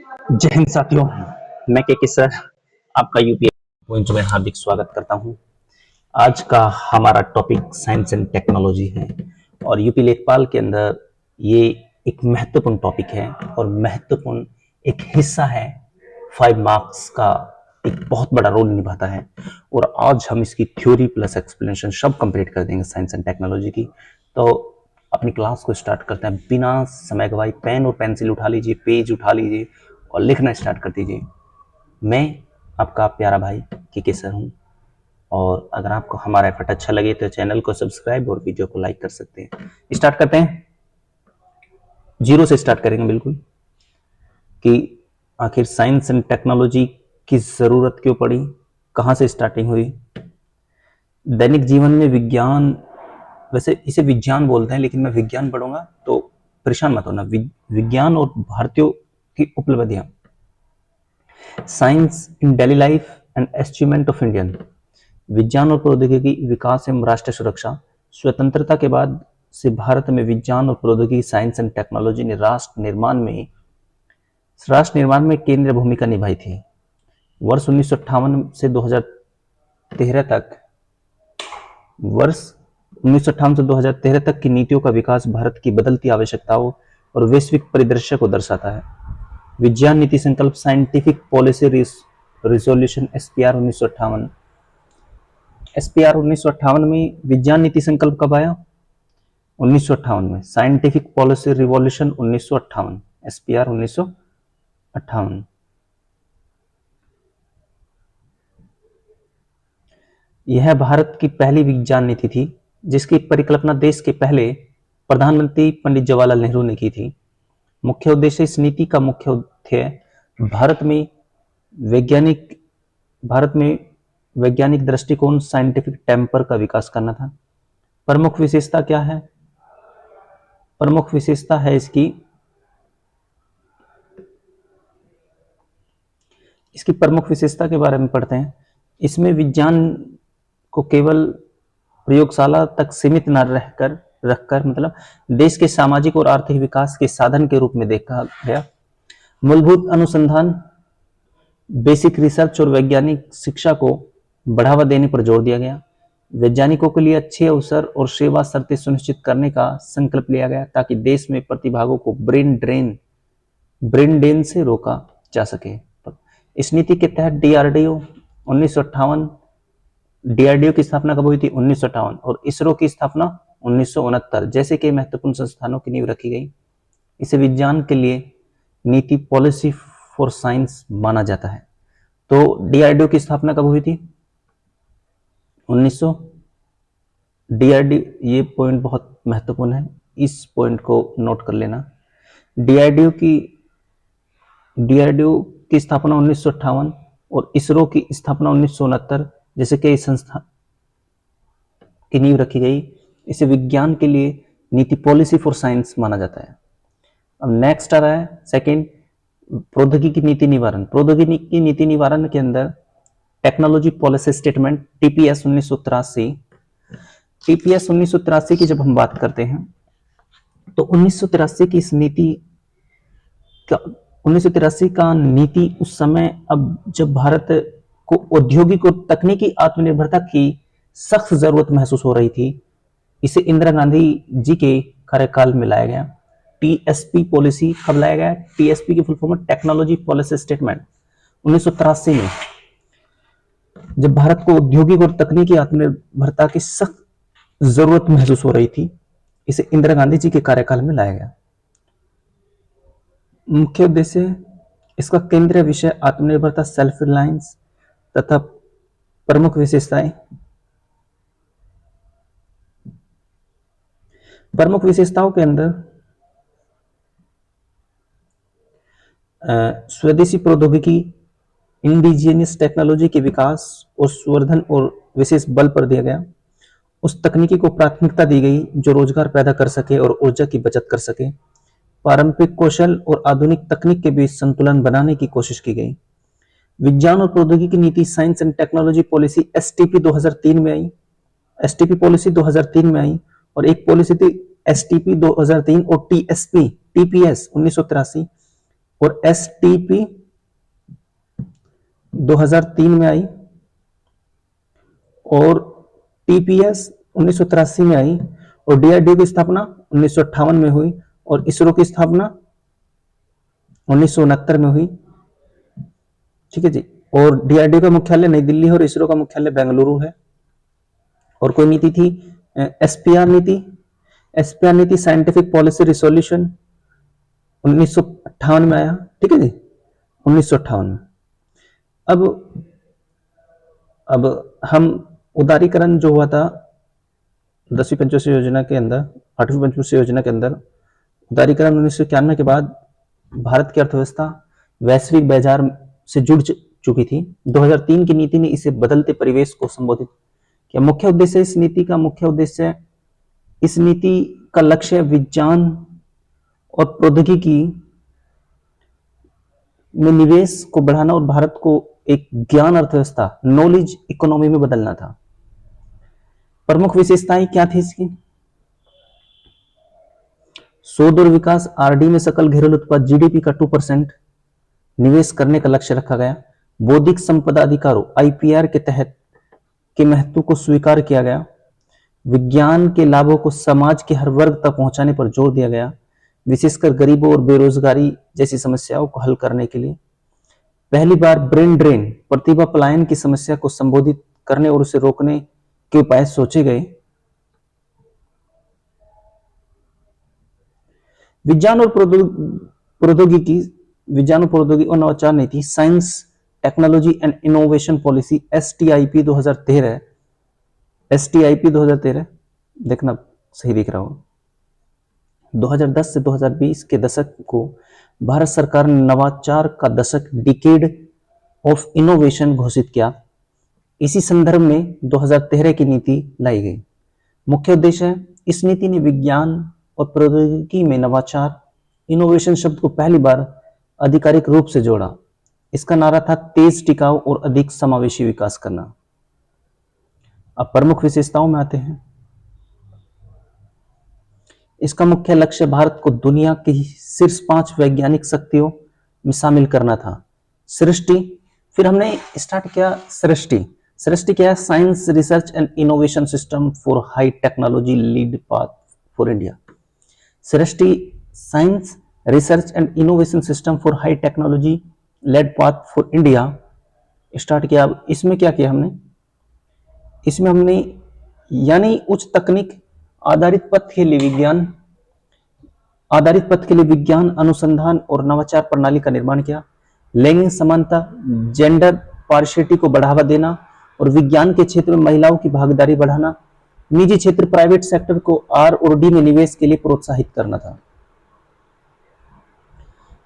जय हिंद साथियों, मैं के सर आपका यूपीएससी पॉइंट में हार्दिक स्वागत करता हूं। आज का हमारा टॉपिक साइंस एंड टेक्नोलॉजी है और यूपी लेखपाल के अंदर ये एक महत्वपूर्ण टॉपिक है और महत्वपूर्ण एक हिस्सा है। 5 मार्क्स का एक बहुत बड़ा रोल निभाता है और आज हम इसकी थ्योरी प्लस एक्सप्लेनेशन सब कंप्लीट कर देंगे साइंस एंड टेक्नोलॉजी की। तो अपनी क्लास को स्टार्ट करते हैं बिना समय गवाए। पेन और पेंसिल उठा लीजिए, पेज उठा लीजिए और लिखना स्टार्ट कर दीजिए। मैं आपका प्यारा भाई के सर हूँ और अगर आपको हमारा एफर्ट अच्छा लगे तो चैनल को सब्सक्राइब और वीडियो को लाइक कर सकते हैं। स्टार्ट करते हैं, जीरो से स्टार्ट करेंगे बिल्कुल कि आखिर साइंस एंड टेक्नोलॉजी की जरूरत क्यों पड़ी, कहाँ से स्टार्टिंग हुई। दैनिक जीवन में विज्ञान, वैसे इसे विज्ञान बोलते हैं लेकिन मैं विज्ञान पढ़ूंगा तो परेशान मत होना। विज्ञान और भारतीयों की उपलब्धियां, science in daily life and achievement of Indian. विज्ञान और प्रौद्योगिकी विकास एवं राष्ट्र सुरक्षा। स्वतंत्रता के बाद से भारत में विज्ञान और प्रौद्योगिकी, साइंस एंड टेक्नोलॉजी ने राष्ट्र निर्माण में केंद्रीय भूमिका निभाई थी। वर्ष 1958 से 2013 तक वर्ष 1958 से 2013 तक की नीतियों का विकास भारत की बदलती आवश्यकताओं और वैश्विक परिदृश्य को दर्शाता है। विज्ञान नीति संकल्प, scientific policy resolution SPR 1958। SPR 1958 में विज्ञान नीति संकल्प कब आया? 1958 में। Scientific policy revolution 1958, SPR 1958। यह भारत की पहली विज्ञान नीति थी जिसकी परिकल्पना देश के पहले प्रधानमंत्री पंडित जवाहरलाल नेहरू ने की थी। मुख्य उद्देश्य, इस नीति का मुख्य उद्देश्य भारत में वैज्ञानिक दृष्टिकोण, साइंटिफिक टेम्पर का विकास करना था। प्रमुख विशेषता क्या है? प्रमुख विशेषता है इसकी प्रमुख विशेषता के बारे में पढ़ते हैं। इसमें विज्ञान को केवल प्रयोगशाला तक सीमित न रखकर मतलब देश के सामाजिक और आर्थिक विकास के साधन के रूप में देखा गया। मूलभूत अनुसंधान, बेसिक रिसर्च और वैज्ञानिक शिक्षा को बढ़ावा देने पर जोर दिया गया। वैज्ञानिकों के लिए अच्छे अवसर और सेवा शर्तें सुनिश्चित करने का संकल्प लिया गया ताकि देश में प्रतिभागों को ब्रेन ड्रेन से रोका जा सके। इस नीति के तहत डीआरडीओ 1958, डीआरडीओ की स्थापना कब हुई थी? 1958। और इसरो की स्थापना 1969 जैसे कई महत्वपूर्ण संस्थानों की नींव रखी गई। इसे विज्ञान के लिए नीति, पॉलिसी फॉर साइंस माना जाता है। तो डीआरडीओ की स्थापना कब हुई थी? 1900। डीआरडीओ, ये पॉइंट बहुत महत्वपूर्ण है, इस पॉइंट को नोट कर लेना। डीआरडीओ की स्थापना 1958 और इसरो की स्थापना 1969 जैसे कई संस्था की नींव रखी गई। इसे विज्ञान के लिए नीति, पॉलिसी फॉर साइंस माना जाता है। अब नेक्स्ट आ रहा है सेकंड, प्रौद्योगिकी नीति निवारण। प्रौद्योगिकी नीति निवारण के अंदर technology policy statement, TPS 1983। TPS 1983 की जब हम बात करते हैं तो 1983 की इस नीति का 1983 का नीति उस समय, अब जब भारत को औद्योगिक और तकनीकी आत्मनिर्भरता की सख्त जरूरत महसूस हो रही थी, इसे इंदिरा गांधी जी के कार्यकाल में लाया गया। टीएसपी पॉलिसी कब लाया गया? टीएसपी की फुल फॉर्म है टेक्नोलॉजी पॉलिसी स्टेटमेंट 1983 में, जब भारत को औद्योगिक और तकनीकी आत्मनिर्भरता की सख्त जरूरत महसूस हो रही थी, इसे इंदिरा गांधी जी के कार्यकाल में लाया गया। मुख्य उद्देश्य, इसका केंद्रीय विषय आत्मनिर्भरता, सेल्फ रिलायंस तथा प्रमुख विशेषताएं। प्रमुख विशेषताओं के अंदर स्वदेशी प्रौद्योगिकी, इंडिजिनियस टेक्नोलॉजी के विकास और संवर्धन और विशेष बल पर दिया गया। उस तकनीकी को प्राथमिकता दी गई जो रोजगार पैदा कर सके और ऊर्जा की बचत कर सके। पारंपरिक कौशल और आधुनिक तकनीक के बीच संतुलन बनाने की कोशिश की गई। विज्ञान और प्रौद्योगिकी नीति, science and technology policy STP 2003 में आई। एसटीपी पॉलिसी 2003 में आई और एक पॉलिसी थी एसटीपी 2003 और टीएसपी टीपीएस 1983। और एसटीपी 2003 में आई, और टीपीएस 1983 में आई, और डीआरडीओ की स्थापना 1958 में हुई, और इसरो की स्थापना 1969 में हुई। ठीक है जी। और डीआरडीओ का मुख्यालय नई दिल्ली है और इसरो का मुख्यालय बेंगलुरु है। और कोई नीति थी एसपीआर नीति। एसपीआर नीति साइंटिफिक पॉलिसी रिसोल्यूशन 1958 में आया। ठीक है जी, 1958 में। अब हम उदारीकरण जो हुआ था 10वीं पंचवर्षीय योजना के अंदर, 8वीं पंचवर्षीय योजना के अंदर, उदारीकरण 1991 के बाद भारत की अर्थव्यवस्था वैश्विक बाजार से जुड़ चुकी थी। 2003 की नीति ने इसे बदलते परिवेश को संबोधित किया। मुख्य उद्देश्य इस नीति का लक्ष्य विज्ञान और प्रौद्योगिकी में निवेश को बढ़ाना और भारत को एक ज्ञान अर्थव्यवस्था, नॉलेज इकोनॉमी में बदलना था। प्रमुख विशेषताएं क्या थी इसकी? शोध और विकास, आरडी में सकल घरेलू उत्पाद जीडीपी का 2% निवेश करने का लक्ष्य रखा गया। बौद्धिक संपदा अधिकारों आईपीआर के तहत के महत्व को स्वीकार किया गया। विज्ञान के लाभों को समाज के हर वर्ग तक पहुंचाने पर जोर दिया गया, विशेषकर गरीबों और बेरोजगारी जैसी समस्याओं को हल करने के लिए। पहली बार ब्रेन ड्रेन, प्रतिभा पलायन की समस्या को संबोधित करने और उसे रोकने के उपाय सोचे गए। विज्ञान और प्रौद्योगिकी और नवाचार नीति, science technology and innovation policy STIP 2013, देखना सही दिख रहा हो। 2010 से 2020 के दशक को भारत सरकार ने नवाचार का दशक, डिकेड ऑफ इनोवेशन घोषित किया। इसी संदर्भ में 2013 की नीति लाई गई। मुख्य उद्देश्य, इस नीति ने विज्ञान और प्रौद्योगिकी में नवाचार, इनोवेशन शब्द को पहली बार आधिकारिक रूप से जोड़ा। इसका नारा था तेज, टिकाऊ और अधिक समावेशी विकास करना। अब प्रमुख विशेषताओं में आते हैं। इसका मुख्य लक्ष्य भारत को दुनिया की शीर्ष 5 वैज्ञानिक शक्तियों में शामिल करना था। सृष्टि, फिर हमने स्टार्ट किया सृष्टि क्या है? Science research and innovation system for high technology lead path for India. Srishti, science research and innovation system for high technology led path for India start किया। अब इसमें क्या किया हमने? इसमें हमने यानी उच्च तकनीक आधारित पथ के लिए विज्ञान अनुसंधान और नवाचार प्रणाली का निर्माण किया। लैंगिक समानता, जेंडर पार्शियलिटी को बढ़ावा देना और विज्ञान के क्षेत्र में महिलाओं की भागीदारी बढ़ाना। निजी क्षेत्र, प्राइवेट सेक्टर को आर और डी में निवेश के लिए प्रोत्साहित करना था।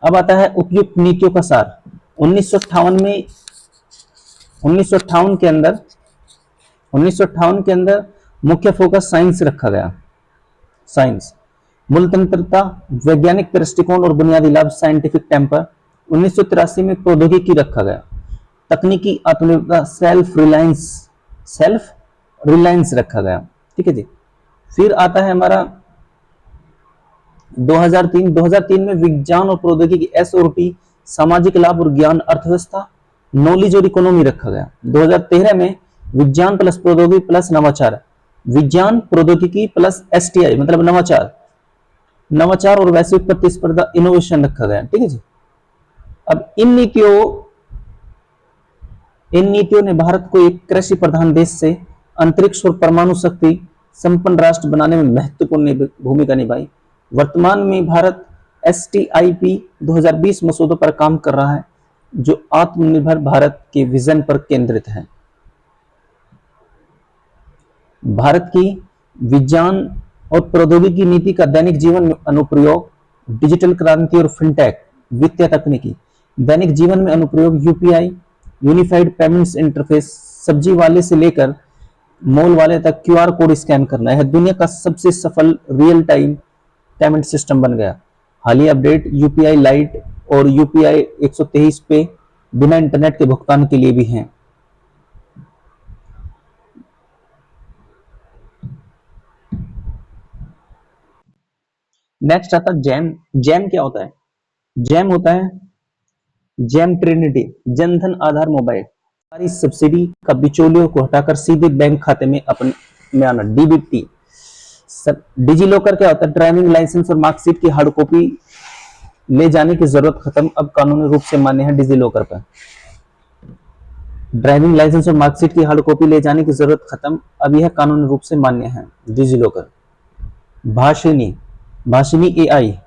अब आता है उपयुक्त नीतियों का सार। 1958 के अंदर मुख्य फोकस साइंस रखा गया। साइंस, मूलतंत्रता, वैज्ञानिक दृष्टिकोण और बुनियादी लाभ, साइंटिफिक टेम्पर। 1983 में प्रौद्योगिकी रखा गया। तकनीकी आत्मनिर्भरता, सेल्फ रिलायंस रखा गया। ठीक है जी। फिर आता है हमारा 2003 में विज्ञान और प्रौद्योगिकी, एस और टी, सामाजिक लाभ और ज्ञान अर्थव्यवस्था, नॉलेज और इकोनॉमी रखा गया। 2013 में विज्ञान प्लस प्रौद्योगिकी प्लस नवाचार, विज्ञान प्रौद्योगिकी प्लस एसटीआई मतलब नवाचार और वैश्विक प्रतिस्पर्धा, इनोवेशन रखा गया। ठीक है जी। अब इन नीतियों ने भारत को एक कृषि प्रधान देश से अंतरिक्ष और परमाणु शक्ति संपन्न राष्ट्र बनाने में महत्वपूर्ण भूमिका निभाई। वर्तमान में भारत एसटीआईपी 2020 मसौदों पर काम कर रहा है, जो आत्मनिर्भर भारत के विजन पर केंद्रित है। भारत की विज्ञान और प्रौद्योगिकी नीति का दैनिक जीवन में अनुप्रयोग, डिजिटल क्रांति और फिनटेक, वित्तीय तकनीकी, दैनिक जीवन में अनुप्रयोग, यूपीआई यूनिफाइड पेमेंट्स इंटरफेस, सब्जी वाले से लेकर मॉल वाले तक क्यूआर कोड स्कैन करना है, दुनिया का सबसे सफल रियल टाइम पेमेंट सिस्टम बन गया। हालिया अपडेट यूपीआई लाइट और यूपीआई 123 पे बिना इंटरनेट के भुगतान के लिए भी हैं। नेक्स्ट आता जैम। जैम क्या होता है? जैम होता है jam Trinity, Jan Dhan Aadhaar mobile. सारी सब्सिडी का बिचौलियों को हटाकर सीधे बैंक खाते में अपने में आना, डीबीटी। डिजी लॉकर क्या होता है? ड्राइविंग लाइसेंस और मार्कशीट की हार्ड कॉपी ले जाने की जरूरत खत्म, अब कानूनी रूप से मान्य है डिजी लॉकर पर। ड्राइविंग लाइसेंस और मार्कशीट की हार्ड कॉपी ले जाने की जरूरत खत्म, अब यह कानूनी रूप से मान्य है digi locker. Bhashini, Bhashini AI,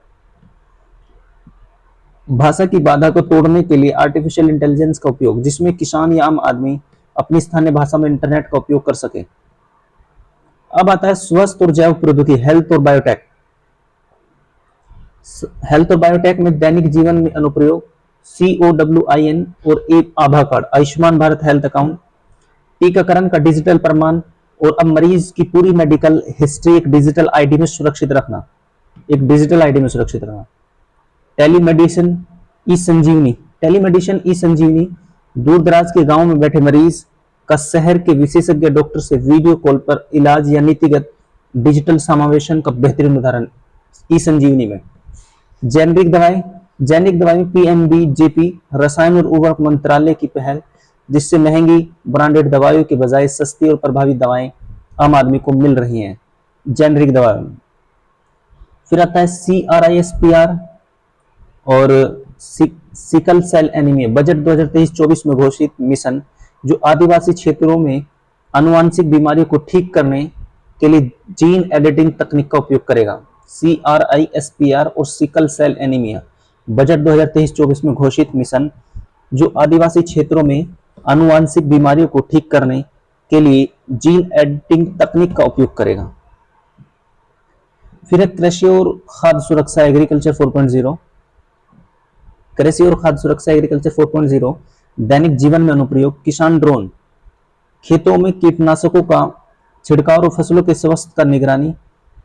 भाषा की बाधा को तोड़ने के लिए आर्टिफिशियल इंटेलिजेंस का उपयोग, जिसमें किसान या आम आदमी अपनी स्थानीय भाषा में इंटरनेट का उपयोग कर सके। अब आता है स्वास्थ्य और जैव प्रौद्योगिकी, हेल्थ और बायोटेक। हेल्थ और बायोटेक में दैनिक जीवन में अनुप्रयोग, COWIN और एक आभा card, Ayushman Bharat health account, टीकाकरण का डिजिटल प्रमाण, और अब मरीज की पूरी मेडिकल हिस्ट्री एक डिजिटल आईडी में सुरक्षित रखना, एक डिजिटल आईडी में सुरक्षित रखना। टेलीमेडिसिन ई संजीवनी, टेलीमेडिसिन ई संजीवनी, दूर दराज के गांव में बैठे मरीज का शहर के विशेषज्ञ डॉक्टर से वीडियो कॉल पर इलाज या नीतिगत डिजिटल समावेशन का बेहतरीन उदाहरण ई संजीवनी में। जेनरिक दवाएं, जेनरिक दवाएं PMBJP, रसायन और उर्वरक मंत्रालय की पहल, जिससे महंगी ब्रांडेड दवाइयों के बजाय सस्ती और प्रभावी दवाएं आम आदमी को मिल रही हैं, जेनरिक दवाएं। फिर आता है CRISPR और सिकल सेल एनीमिया, बजट 2023-24 में घोषित मिशन, जो आदिवासी क्षेत्रों में आनुवंशिक बीमारियों को ठीक करने के लिए जीन एडिटिंग तकनीक का उपयोग करेगा। CRISPR और सिकल सेल एनीमिया, बजट 2023-24 में घोषित मिशन, जो आदिवासी क्षेत्रों में आनुवंशिक बीमारियों को ठीक करने के लिए जीन एडिटिंग तकनीक का उपयोग करेगा। फिर है कृषि और खाद्य सुरक्षा, एग्रीकल्चर 4.0, कृषि और खाद्य सुरक्षा एग्रीकल्चर 4.0, दैनिक जीवन में अनुप्रयोग, किसान ड्रोन, खेतों में कीटनाशकों का छिड़काव और फसलों के स्वास्थ्य का निगरानी,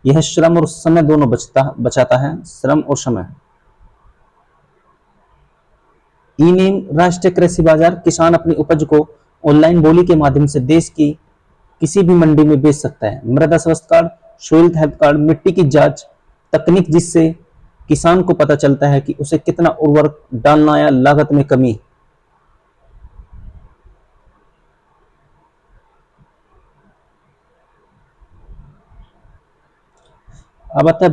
यह श्रम और समय दोनों बचाता है, श्रम और समय। ई नेम, राष्ट्रीय कृषि बाजार, किसान अपनी उपज को ऑनलाइन बोली के माध्यम से देश की किसी भी मंडी में बेच सकता है। मृदा स्वास्थ्य कार्ड, सोइल हेल्थ कार्ड, मिट्टी की जांच तकनीक, जिससे किसान को पता चलता है कि उसे कितना उर्वरक डालना या लागत में कमी। अब आता है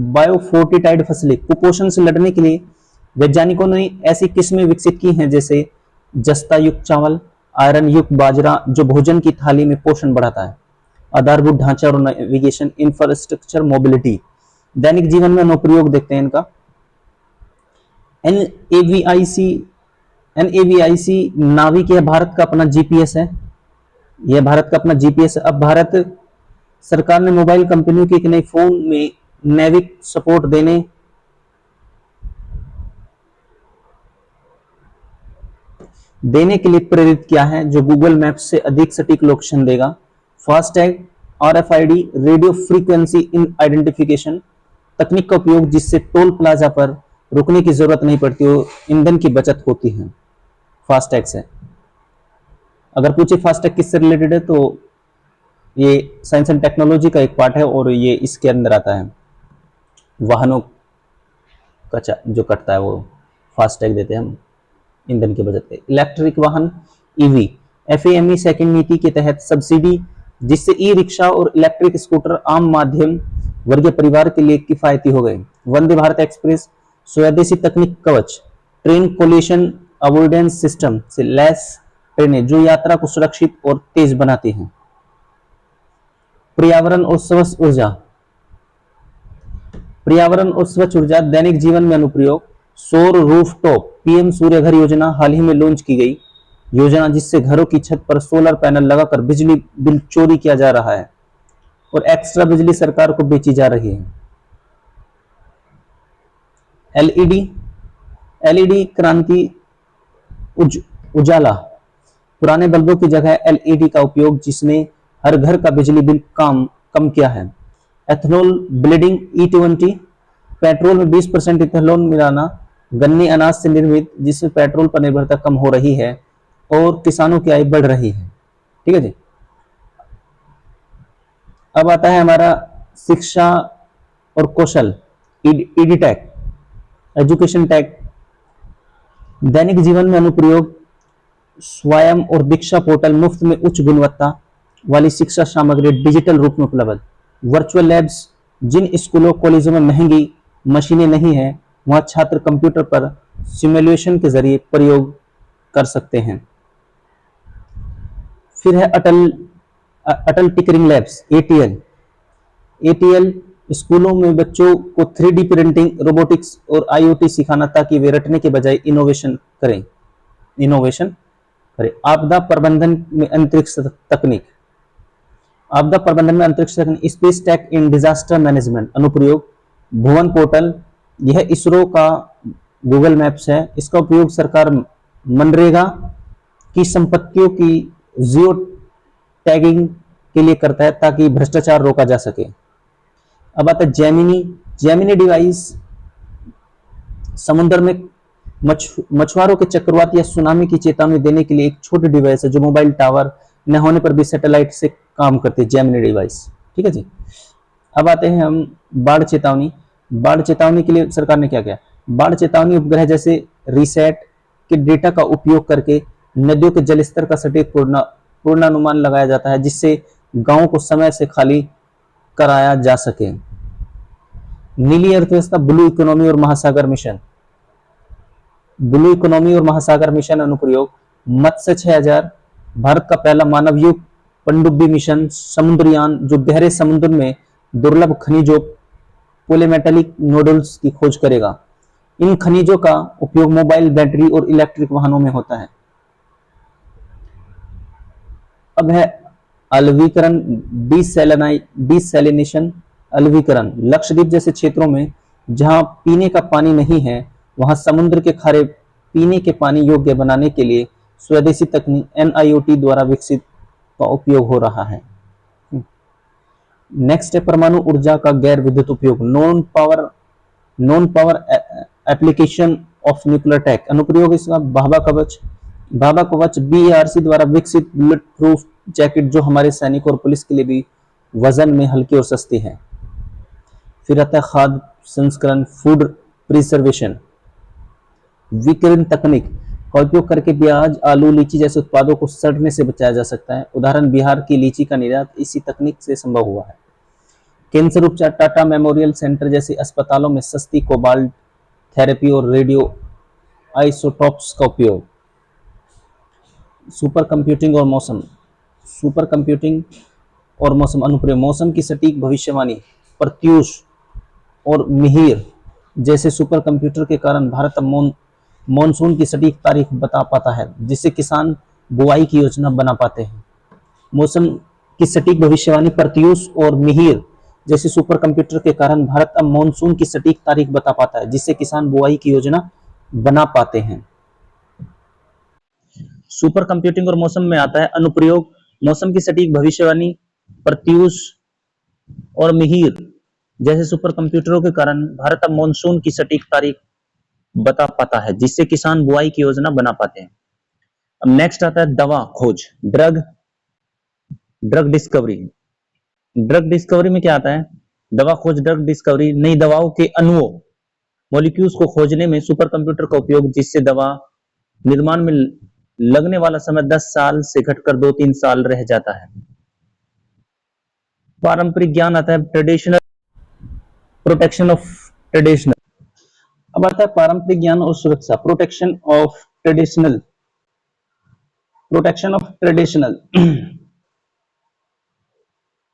बायोफोर्टिटाइड फसलें, कुपोषण से लड़ने के लिए वैज्ञानिकों ने ऐसी किस्में विकसित की हैं जैसे जस्ता युक्त चावल, आयरन युक्त बाजरा, जो भोजन की थाली में पोषण बढ़ाता है। आधारभूत ढांचा और नेविगेशन, इंफ्रास्ट्रक्चर, मोबिलिटी, दैनिक जीवन में अनुप्रयोग देखते हैं इनका। NAVIC नाविक, यह भारत का अपना GPS है, यह भारत का अपना GPS है। अब भारत सरकार ने मोबाइल कंपनियों के एक नए फोन में नेविक सपोर्ट देने के लिए प्रेरित किया है, जो गूगल मैप्स से अधिक सटीक लोकेशन देगा। FASTag, RFID, radio frequency in identification तकनीक का उपयोग, जिससे टोल प्लाजा पर रुकने की जरूरत नहीं पड़ती और ईंधन की बचत होती है फास्टैग से। अगर पूछे फास्टैग किससे रिलेटेड है, तो ये साइंस एंड टेक्नोलॉजी का एक पार्ट है और ये इसके अंदर आता है। वाहनों का जो कटता है वो फास्टैग देते हैं हम, ईंधन की बचत। इलेक्ट्रिक वाहन, EV, FAME सेकंड नीति के तहत सब्सिडी, जिससे ई रिक्शा और इलेक्ट्रिक स्कूटर आम माध्यम वर्गीय परिवार के लिए किफायती हो गए। वंदे भारत एक्सप्रेस, स्वदेशी तकनीक कवच, ट्रेन कोलिशन अवॉइडेंस सिस्टम से लैस ट्रेनें, जो यात्रा को सुरक्षित और तेज बनाती हैं। पर्यावरण और स्वच्छ ऊर्जा, पर्यावरण और स्वच्छ ऊर्जा, दैनिक जीवन में अनुप्रयोग, सौर रूफटॉप, PM सूर्य घर योजना हाल ही में लॉन्च की गई योजना, जिससे घरों की छत पर सोलर पैनल लगाकर बिजली बिल चोरी किया जा रहा है और एक्स्ट्रा बिजली सरकार को बेची जा रही है। LED क्रांति, उजाला, पुराने बल्बों की जगह LED का उपयोग, जिसने हर घर का बिजली बिल कम किया है। एथनॉल ब्लेंडिंग, E20, पेट्रोल में 20% इथेनॉल मिलाना, गन्ने अनाज से निर्मित, जिससे पेट्रोल पर निर्भरता कम हो रही है और किसानों की आय बढ़ रही है। ठीक है जी। अब आता है हमारा शिक्षा और कौशल, ईडी टैग, एजुकेशन टैग। दैनिक जीवन में अनुप्रयोग, स्वयं और दीक्षा पोर्टल मुफ्त में उच्च गुणवत्ता वाली शिक्षा सामग्री डिजिटल रूप में उपलब्ध। वर्चुअल लैब्स, जिन स्कूलों कॉलेजों में महंगी मशीनें नहीं है वहां छात्र कंप्यूटर पर सिमुलेशन के जरिए प्रयोग कर सकते हैं। फिर है अटल टिकरिंग लैब्स, एटीएल। एटीएल स्कूलों में बच्चों को 3D प्रिंटिंग, रोबोटिक्स और आईओटी सिखाना ताकि वे रटने के बजाय इनोवेशन करें। आपदा प्रबंधन में अंतरिक्ष तकनीक, आपदा प्रबंधन में अंतरिक्ष तकनीक, space tech in disaster management. अनुप्रयोग, भुवन पोर्टल, यह इसरो का गूगल मैप्स है। इसका उपयोग सरकार मनरेगा की संपत्तियों की जियो टैगिंग के लिए करता है ताकि भ्रष्टाचार रोका जा सके। अब आता है जेमिनी डिवाइस, समुद्र में मछुआरों के चक्रवात या सुनामी की चेतावनी देने के लिए एक छोटी डिवाइस है जो मोबाइल टावर न होने पर भी सैटेलाइट से काम करती है, जेमिनी डिवाइस। ठीक है जी। अब आते हैं हम बाढ़ चेतावनी। बाढ़ चेतावनी के लिए सरकार ने क्या किया? बाढ़ चेतावनी उपग्रह जैसे रिसैट के डेटा का उपयोग करके नदियों के जलस्तर का सटीक पूर्वानुमान लगाया जाता है जिससे गांवों को समय से खाली कराया जा सके। नीली अर्थव्यवस्था, ब्लू इकोनॉमी और महासागर मिशन। ब्लू इकोनॉमी और महासागर मिशन अनुप्रयोग, मत्स्य 6000, भारत का पहला मानवयुक्त पनडुब्बी मिशन, समुद्रयान जो गहरे समुद्र में दुर्लभ खनिजों पॉलीमेटालिक नोडल्स की खोज करेगा। इन खनिजों का उपयोग मोबाइल बैटरी और इलेक्ट्रिक वाहनों में होता है। अब है अलवीकरण, डिसैलिनेशन। अलवीकरण, लक्षद्वीप जैसे क्षेत्रों में जहां पीने का पानी नहीं है वहां समुद्र के खारे पीने के पानी योग्य बनाने के लिए स्वदेशी तकनीक NIOT द्वारा विकसित का उपयोग हो रहा है। नेक्स्ट है परमाणु ऊर्जा का गैर विद्युत उपयोग, non power application of nuclear tech. अनुप्रयोग इसका भाभा कवच BARC द्वारा विकसित बुलेट प्रूफ जैकेट जो हमारे सैनिकों और पुलिस के लिए भी वजन में हल्की और सस्ती है। फिर आता है खाद्य संस्करण, फूड प्रिजर्वेशन। विकिरण तकनीक का उपयोग करके प्याज, आलू, लीची जैसे उत्पादों को सड़ने से बचाया जा सकता है। उदाहरण बिहार की लीची का निर्यात इसी तकनीक से संभव हुआ है। कैंसर उपचार, टाटा मेमोरियल सेंटर जैसे अस्पतालों में सस्ती कोबाल्ट थेरेपी और रेडियो आइसोटॉप्स का उपयोग। सुपर कंप्यूटिंग और मौसम, सुपर कंप्यूटिंग और मौसम अनुप्रयोग, मौसम की सटीक भविष्यवाणी, प्रत्यूष और मिहिर जैसे सुपर कंप्यूटर के कारण भारत अब मॉनसून की सटीक तारीख बता पाता है जिससे किसान बुआई की योजना बना पाते हैं। मौसम की सटीक भविष्यवाणी, प्रत्यूष और मिहिर जैसे सुपर कंप्यूटर के कारण भारत अब मॉनसून की सटीक तारीख बता पाता है जिससे किसान बुआई की योजना बना पाते हैं। सुपर कंप्यूटिंग और मौसम में आता है अनुप्रयोग, मौसम की सटीक भविष्यवाणी, प्रत्यूष और मिहिर जैसे सुपर कंप्यूटरों के कारण भारत अब मॉनसून की सटीक तारीख बता पाता है जिससे किसान बुआई की योजना बना पाते हैं। अब नेक्स्ट आता है दवा खोज, ड्रग डिस्कवरी। ड्रग डिस्कवरी में क्या आता है? दवा खोज, ड्रग डिस्कवरी, नई दवाओं के अणुओं मॉलिक्यूल्स को खोजने में सुपर कंप्यूटर का उपयोग जिससे दवा निर्माण में लगने वाला समय 10 साल से घटकर 2-3 साल रह जाता है। पारंपरिक ज्ञान आता है ट्रेडिशनल, प्रोटेक्शन ऑफ ट्रेडिशनल। अब आता है पारंपरिक ज्ञान और सुरक्षा, प्रोटेक्शन ऑफ ट्रेडिशनल।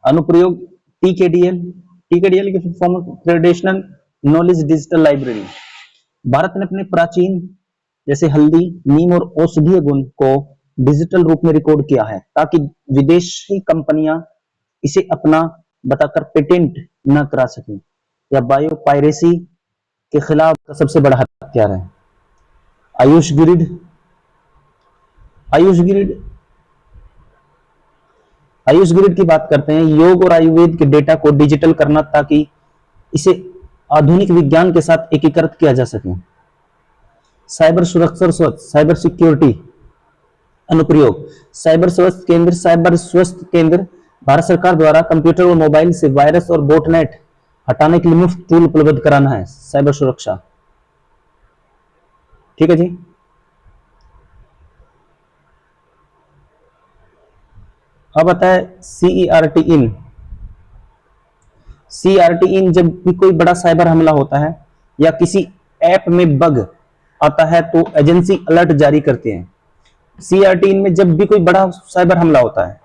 अनुप्रयोग TKDL के form traditional knowledge digital library. Bharat ने अपने प्राचीन जैसे हल्दी, नीम और औषधीय गुण को डिजिटल रूप में रिकॉर्ड किया है ताकि विदेशी कंपनियां इसे अपना बताकर पेटेंट न करा सकें। या बायो पायरेसी के खिलाफ का सबसे बड़ा हथियार है। आयुष ग्रिड की बात करते हैं, योग और आयुर्वेद के डेटा को डिजिटल करना ताकि इसे आधुनिक विज्ञान के साथ एकीकृत किया जा सके। साइबर सुरक्षा, साइबर सिक्योरिटी अनुप्रयोग, साइबर स्वास्थ्य केंद्र भारत सरकार द्वारा कंप्यूटर और मोबाइल से वायरस और बोटनेट हटाने के लिए मुफ्त टूल उपलब्ध कराना है, साइबर सुरक्षा। ठीक है जी। अब आता है CERT इन। CERT इन, जब भी कोई बड़ा साइबर हमला होता है या किसी ऐप में बग आता है तो एजेंसी अलर्ट जारी करती है। CERT इन में जब भी कोई बड़ा साइबर हमला होता है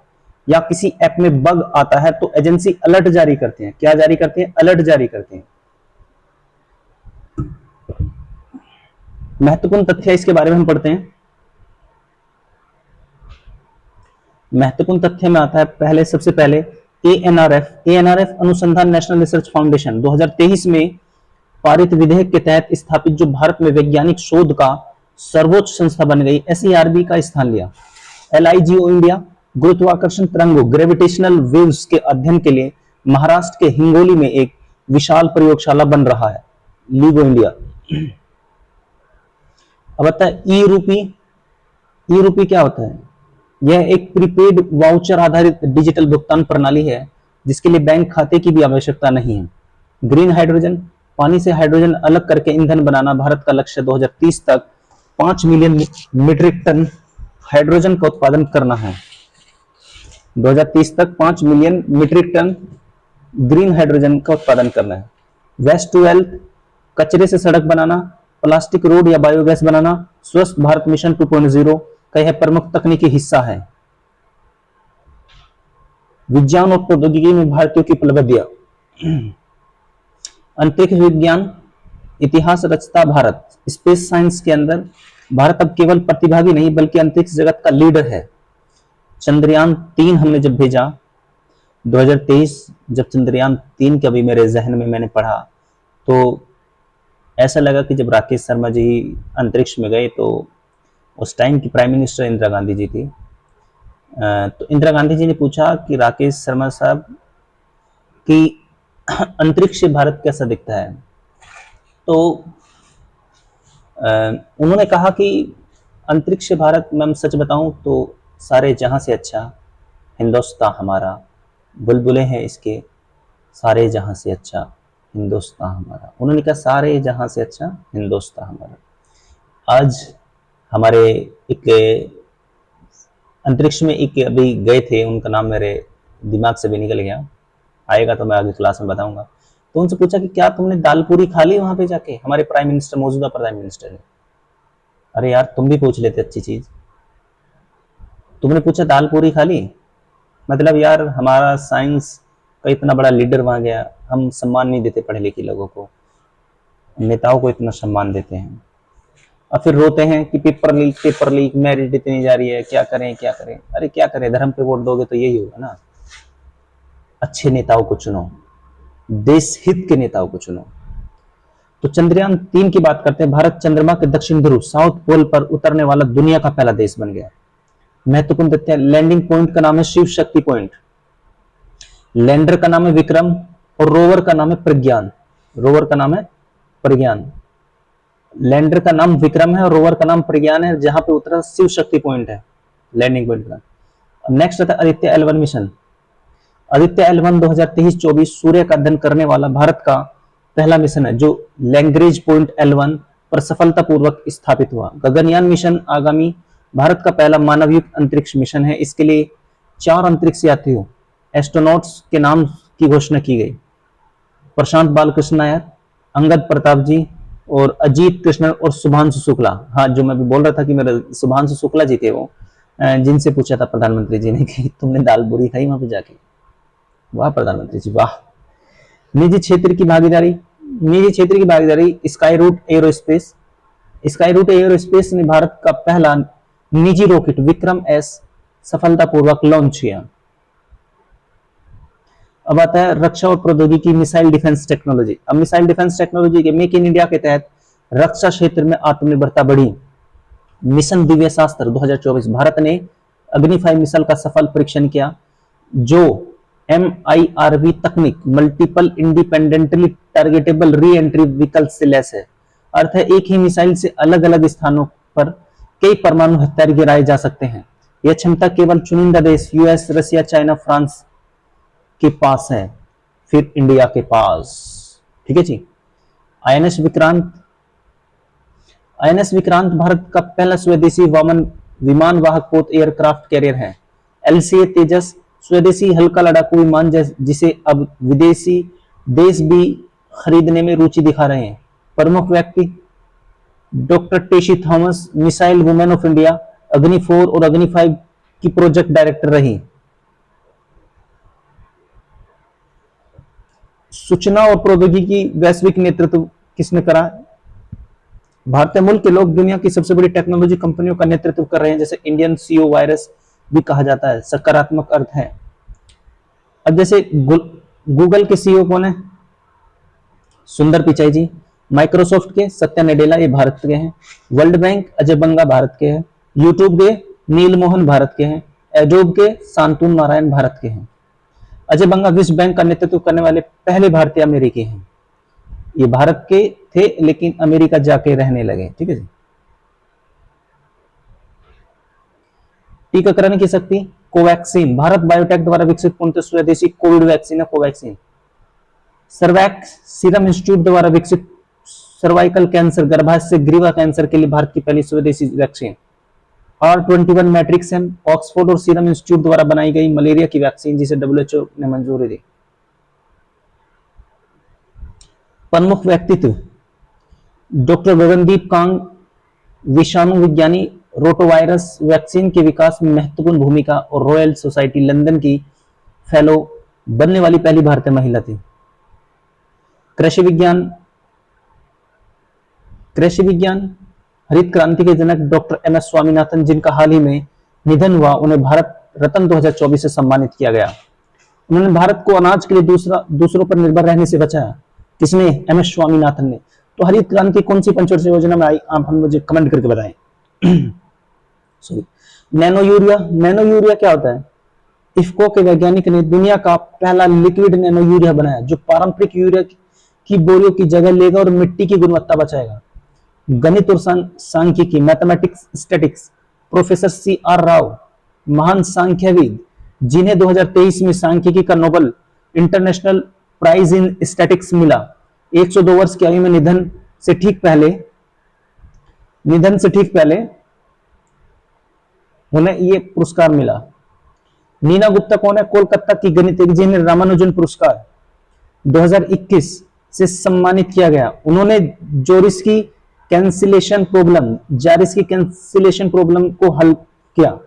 या किसी ऐप में बग आता है तो एजेंसी अलर्ट जारी करते हैं। क्या जारी करते हैं? अलर्ट जारी करते हैं। महत्वपूर्ण तथ्य इसके बारे में हम पढ़ते हैं। महत्वपूर्ण तथ्य में आता है पहले, सबसे पहले ANRF अनुसंधान नेशनल रिसर्च फाउंडेशन 2023 में पारित विधेयक के तहत स्थापित जो भारत में वैज्ञानिक शोध का सर्वोच्च संस्था बन गई, SERB का स्थान लिया। LIGO इंडिया गुरुत्वाकर्षण तरंगों ग्रेविटेशनल वेव्स के अध्ययन के लिए महाराष्ट्र के हिंगोली में एक विशाल प्रयोगशाला बन रहा है, LIGO इंडिया। अब आता है ई रूपी क्या होता है? यह एक प्रीपेड वाउचर आधारित डिजिटल भुगतान प्रणाली है जिसके लिए बैंक खाते की भी आवश्यकता नहीं है। ग्रीन हाइड्रोजन, पानी से हाइड्रोजन अलग करके ईंधन बनाना भारत का लक्ष्य 2030 तक 5 मिलियन मीट्रिक टन हाइड्रोजन का उत्पादन करना है। 2030 तक 5 million metric tonne green hydrogen का उत्पादन करना है। वेस्ट टू वेल्थ, कचरे से सड़क बनाना, प्लास्टिक रोड या बायोगैस बनाना स्वस्थ भारत मिशन 2.0 का यह प्रमुख तकनीकी हिस्सा है। विज्ञान और प्रौद्योगिकी में भारतीयों की उपलब्धियां। अंतरिक्ष विज्ञान इतिहास रचता भारत। स्पेस साइंस के अंदर भारत अब केवल प्रतिभागी नहीं बल्कि अंतरिक्ष जगत का लीडर है। चंद्रयान 3 हमने जब भेजा 2023, जब चंद्रयान 3 के अभी मेरे जहन में मैंने पढ़ा तो ऐसा लगा कि जब राकेश शर्मा जी अंतरिक्ष में गए तो उस टाइम की प्राइम मिनिस्टर इंदिरा गांधी जी थी। तो इंदिरा गांधी जी ने पूछा कि राकेश शर्मा साहब कि अंतरिक्ष से भारत कैसा दिखता है? तो उन्होंने कहा कि अंतरिक्ष से भारत, मैं सच बताऊं तो सारे जहां से अच्छा हिंदुस्तान हमारा, बुलबुलें हैं इसके सारे जहां से अच्छा हिंदुस्तान हमारा। उन्होंने कहा सारे जहां से अच्छा हिंदुस्तान हमारा। आज हमारे एक अंतरिक्ष में एक अभी गए थे, उनका नाम मेरे दिमाग से भी निकल गया, आएगा तो मैं आगे क्लास में बताऊंगा। तो उनसे पूछा कि क्या तुमने दाल पूरी खा ली वहां पे जाके? हमारे प्राइम मिनिस्टर, मौजूदा प्राइम मिनिस्टर ने। अरे यार तुम भी पूछ लेते अच्छी चीज, तुमने पूछा दाल पूरी खा ली? मतलब यार हमारा साइंस का इतना बड़ा लीडर वहां गया, हम सम्मान नहीं देते पढ़े लिखे लोगों को, नेताओं को इतना सम्मान देते हैं और फिर रोते हैं कि पेपर लीक मेरिट इतनी जा रही है, क्या करें क्या करें। अरे क्या करें, धर्म पे वोट दोगे तो यही होगा ना। अच्छे नेताओं को चुनो, देश हित के नेताओं को चुनो। तो चंद्रयान 3 की बात करते हैं। भारत चंद्रमा के दक्षिण ध्रुव साउथ पोल पर उतरने वाला दुनिया का पहला देश बन गया। महत्वपूर्ण तथ्य, लैंडिंग पॉइंट का नाम है शिव शक्ति पॉइंट, लैंडर का नाम है विक्रम और रोवर का नाम है प्रज्ञान। रोवर का नाम है प्रज्ञान, लैंडर का नाम विक्रम है और रोवर का नाम प्रज्ञान है, जहां पे उतरा शिव शक्ति पॉइंट है लैंडिंग पॉइंट का। नेक्स्ट आता है Aditya L1 mission. Aditya L1 2023-24 सूर्य का अध्ययन करने वाला भारत का पहला मिशन है जो लैग्रेंज पॉइंट L1 पर सफलतापूर्वक स्थापित हुआ। गगनयान मिशन आगामी भारत का पहला मानवयुक्त अंतरिक्ष मिशन है। इसके लिए 4 अंतरिक्ष यात्रियों एस्ट्रोनॉट्स के नाम की घोषणा की गई। प्रशांत बालकृष्ण नायर, अंगद प्रताप जी और अजीत कृष्णन और शुभांशु शुक्ला। हाँ, जो मैं भी बोल रहा था कि मेरे शुभांशु शुक्ला जी थे वो, जिनसे पूछा था प्रधानमंत्री जी ने कि तुमने दाल पूरी खाई वहां पे जाके? वाह प्रधानमंत्री जी वाह। निजी क्षेत्र की भागीदारी, Skyroot aerospace. Skyroot aerospace ने भारत का पहला निजी रॉकेट विक्रम एस सफलतापूर्वक लॉन्च किया। अब आता है रक्षा और प्रौद्योगिकी, मिसाइल डिफेंस टेक्नोलॉजी। अब मिसाइल डिफेंस टेक्नोलॉजी के मेक इन इंडिया के तहत रक्षा क्षेत्र में आत्मनिर्भरता बढ़ी। मिशन दिव्य शास्त्र 2024, भारत ने अग्नि 5 मिसाइल का सफल परीक्षण किया जो MIRV तकनीक multiple independently targetable re entry vehicle से लैस है। अर्थ है एक ही मिसाइल से अलग अलग स्थानों पर कई परमाणु हथियार गिराए जा सकते हैं। यह क्षमता केवल चुनिंदा देश US, रसिया, चाइना, फ्रांस के पास है, फिर इंडिया के पास। ठीक है जी। आईएनएस विक्रांत, आईएनएस विक्रांत भारत का पहला स्वदेशी विमान वाहक पोत एयरक्राफ्ट कैरियर है। एलसीए तेजस स्वदेशी हल्का लड़ाकू विमान जिसे अब विदेशी देश भी खरीदने में रुचि दिखा रहे हैं। प्रमुख व्यक्ति doctor Tessy Thomas, missile women of India, Agni 4 और अग्नि 5 की प्रोजेक्ट डायरेक्टर रही। सूचना और प्रौद्योगिकी वैश्विक नेतृत्व किसने करा? भारतीय मूल के लोग दुनिया की सबसे बड़ी टेक्नोलॉजी कंपनियों का नेतृत्व कर रहे हैं, जैसे इंडियन सीओ वायरस भी कहा जाता है, सकारात्मक अर्थ है। अब जैसे गूगल के सीईओ कौन है? सुंदर पिचाई जी। माइक्रोसॉफ्ट के सत्या नडेला, ये भारत के हैं। वर्ल्ड बैंक अजय बंगा भारत के हैं। यूट्यूब के नील मोहन भारत के हैं। एडोब के शांतनु नारायण भारत के हैं। अजय बंगा विश्व बैंक का नेतृत्व करने वाले पहले भारतीय अमेरिकी हैं। ये भारत के थे लेकिन अमेरिका जाके रहने लगे। ठीक है जी। टीकाकरण की शक्ति कोवैक्सीन, भारत बायोटेक द्वारा विकसित पूर्णतः स्वदेशी कोविड वैक्सीन है कोवैक्सीन। सर्वैक्स सीरम इंस्टीट्यूट द्वारा विकसित सर्वाइकल कैंसर, गर्भाशय ग्रीवा कैंसर के लिए भारत की पहली स्वदेशी वैक्सीन। R21 मैट्रिक्स एम, ऑक्सफोर्ड और सीरम इंस्टीट्यूट द्वारा बनाई गई मलेरिया की वैक्सीन जिसे WHO ने मंजूरी दी। प्रमुख व्यक्तित्व डॉक्टर गगनदीप कांग, विषाणु विज्ञानी, रोटावायरस वैक्सीन के विकास में महत्वपूर्ण भूमिका और रॉयल सोसाइटी लंदन की फेलो बनने वाली पहली भारतीय महिला थी। कृषि विज्ञान हरित क्रांति के जनक डॉक्टर MS स्वामीनाथन, जिनका हाल ही में निधन हुआ, उन्हें भारत रत्न 2024 से सम्मानित किया गया। उन्होंने भारत को अनाज के लिए दूसरों पर निर्भर रहने से बचाया। किसने? MS स्वामीनाथन ने। तो हरित क्रांति कौन सी पंचवर्षीय योजना में आई? आप हम मुझे कमेंट करके बताएं। सॉरी। नैनो यूरिया क्या होता है? इफ्को के वैज्ञानिक ने दुनिया का पहला लिक्विड नैनो यूरिया बनाया जो पारंपरिक यूरिया की बोरियों की जगह लेगा और मिट्टी की गुणवत्ता बचाएगा। गणित और सांख्यिकी mathematics statics, professor CR Rao, महान सांख्यविद, जिन्हें 2023 में सांख्यिकी का Nobel international prize in statics मिला। 102 वर्ष की आयु में निधन से ठीक पहले उन्हें ये पुरस्कार मिला। नीना गुप्ता कौन है? कोलकाता की गणितज्ञ, जिन्हें रामानुजन पुरस्कार 2021 से सम्मानित किया गया। उन्होंने जारिस की कैंसिलेशन प्रॉब्लम को हल किया।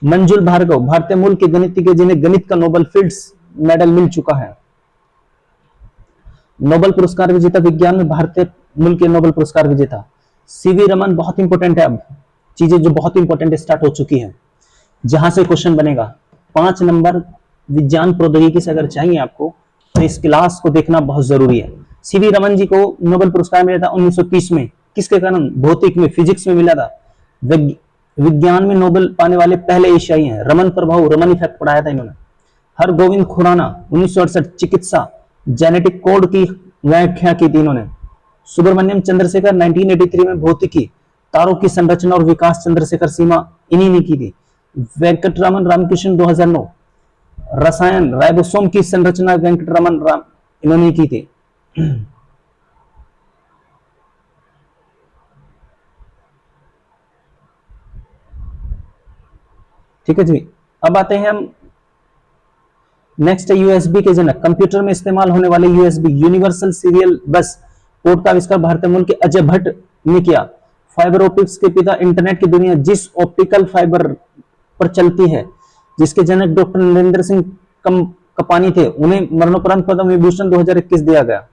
मंजुल भार्गव, भारतीय मूल के गणितज्ञ, जिन्हें गणित का नोबेल फिजिक्स मेडल मिल चुका है। नोबेल पुरस्कार विजेता, विज्ञान में भारतीय मूल के नोबेल पुरस्कार विजेता। CV रमन, बहुत इंपॉर्टेंट है। अब चीजें जो बहुत इंपॉर्टेंट स्टार्ट हो चुकी है, जहां से क्वेश्चन बनेगा 5 नंबर विज्ञान प्रौद्योगिकी से अगर चाहिए आपको तो इस क्लास को देखना बहुत जरूरी है। CV रमन जी को नोबेल पुरस्कार मिला था 1930 में। किसके कारण? भौतिक में, फिजिक्स में मिला था। विज्ञान में नोबेल पाने वाले पहले एशियाई हैं। रमन प्रभाव, रमन इफेक्ट पढ़ाया था इन्होंने। हरगोविंद खुराना 1968 चिकित्सा जेनेटिक कोड की व्याख्या की थी इन्होंने। सुब्रमण्यम चंद्रशेखर 1983 में भौतिकी, तारों की संरचना और विकास, चंद्रशेखर सीमा इन्हीं ने की थी। वेंकटरामन रामकृष्ण 2009 रसायन, राइबोसोम की संरचना, वेंकटरामन इन्होंने की थी। ठीक है जी। अब आते हैं हम नेक्स्ट है USB के जनक। कंप्यूटर में इस्तेमाल होने वाले USB universal serial bus port का आविष्कार भारतीय मूल के अजय भट्ट ने किया। फाइबर ऑप्टिक्स के पिता, इंटरनेट की दुनिया जिस ऑप्टिकल फाइबर पर चलती है, जिसके जनक डॉक्टर नरेंद्र सिंह कपानी थे, उन्हें मरणोपरांत पद्म विभूषण 2021 दिया गया।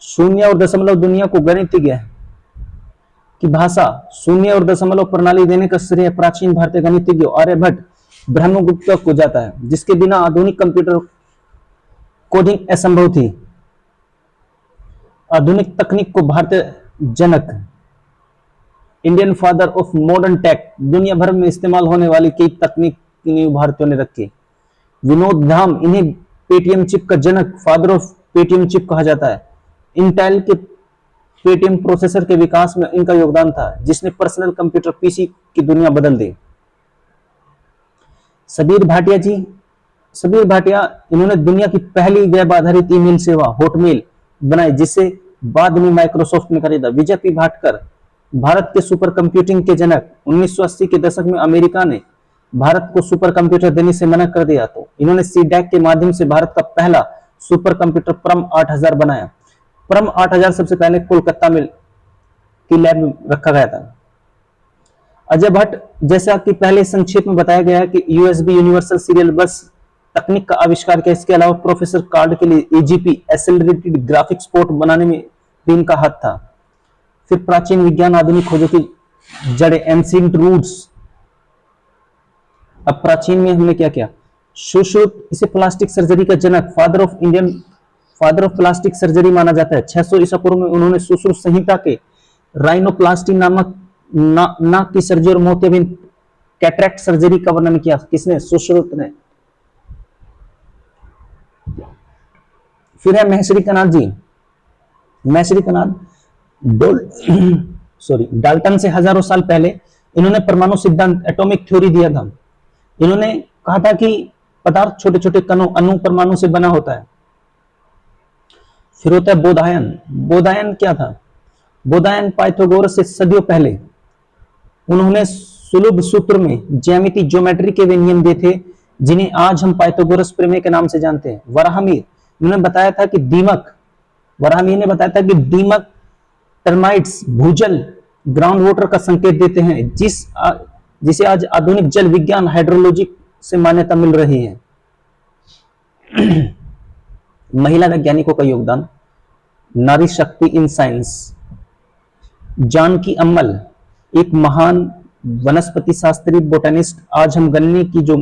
शून्य और दशमलव दुनिया को गणितज्ञ की भाषा शून्य और दशमलव प्रणाली देने का श्रेय प्राचीन भारतीय गणितज्ञ आर्यभट्ट ब्रह्मगुप्त को जाता है, जिसके बिना आधुनिक कंप्यूटर कोडिंग असंभव थी। आधुनिक तकनीक को भारतीय जनक, Indian father of modern tech, दुनिया भर में इस्तेमाल होने वाली कई तकनीक की नींव भारतीयों ने रखी। विनोद धाम, इन्हें पेटीएम चिप का जनक, फादर ऑफ पेटीएम चिप कहा जाता है। इंटेल के पेटीएम प्रोसेसर के विकास में इनका योगदान था, जिसने पर्सनल कंप्यूटर PC की दुनिया बदल दी। सबीर भाटिया जी समीर भाटिया, इन्होंने दुनिया की पहली वेब आधारित ईमेल सेवा हॉटमेल बनाई, जिसे बाद में माइक्रोसॉफ्ट ने खरीदा। विजय पी भाटकर, भारत के सुपर कंप्यूटिंग के जनक। 1980 के दशक में अमेरिका ने भारत को सुपर कंप्यूटर देने से मना कर दिया, तो इन्होंने सीडैक के माध्यम से भारत का पहला सुपर कंप्यूटर परम 8000 बनाया। परम 8000 सबसे पहले कोलकाता में की लैब में रखा गया था। अजय भट्ट, जैसा कि पहले संक्षेप में बताया गया है कि यूएसबी यूनिवर्सल सीरियल बस तकनीक का आविष्कार किया। इसके अलावा प्रोफेसर कार्ड के लिए एजीपी एक्सेलरेटेड ग्राफिक्स पोर्ट बनाने में भी इनका हाथ था। फिर प्राचीन विज्ञान आधुनिक खोजों की जड़ें, एंशिएंट रूट्स। अब प्राचीन में हमने क्या किया? सुश्रुत, इसे प्लास्टिक सर्जरी का जनक, फादर ऑफ प्लास्टिक सर्जरी माना जाता है। 600 ईसा पूर्व में उन्होंने सुश्रुत संहिता के राइनोप्लास्टी नामक नाक की सर्जरी और मोतियाबिंद कैटरेक्ट सर्जरी का वर्णन किया। किसने? सुश्रुत ने। फिर है महर्षि कनाद जी। महर्षि कनाद डाल्टन से हजारों साल पहले इन्होंने परमाणु सिद्धांत, एटॉमिक थ्योरी दिया था। इन्होंने कहा था कि पदार्थ छोटे छोटे कणों, अणु, परमाणु से बना होता है। फिर होता है बोधायन। बोधायन क्या था? बोधायन पाइथागोरस से सदियों पहले उन्होंने सुलभ सूत्र में ज्योमेट्री के वे नियम दिए थे जिन्हें आज हम पाइथागोरस प्रमेय के नाम से जानते हैं। वराहमिहिर, उन्होंने बताया था कि वराहमिहिर ने बताया था कि दीमक टर्माइट्स भूजल, ग्राउंड वाटर का संकेत देते हैं, जिसे आज आधुनिक जल विज्ञान हाइड्रोलॉजी से मान्यता मिल रही है। महिला वैज्ञानिकों का योगदान, नारी शक्ति इन साइंस। जानकी अम्मल, एक महान वनस्पति शास्त्री, बोटनिस्ट। आज हम गन्ने की जो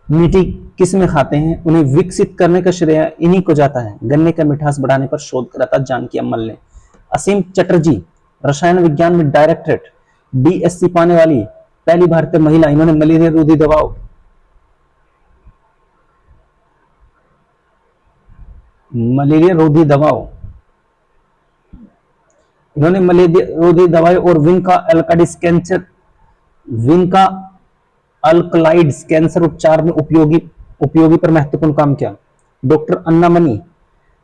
मीठी किस्में खाते हैं उन्हें विकसित करने का श्रेय इन्हीं को जाता है। गन्ने का मिठास बढ़ाने पर शोध करा था जानकी अम्मल ने। असीम चटर्जी, रसायन विज्ञान में डायरेक्टरेट डीएससी पाने वाली पहली भारतीय महिला। इन्होंने मलेरिया रोधी दवाओं इन्होंने मलेरिया रोधी दवाएं और विंका अल्कलाइड्स कैंसर उपचार में उपयोगी पर महत्वपूर्ण काम किया। डॉक्टर अन्ना मनी,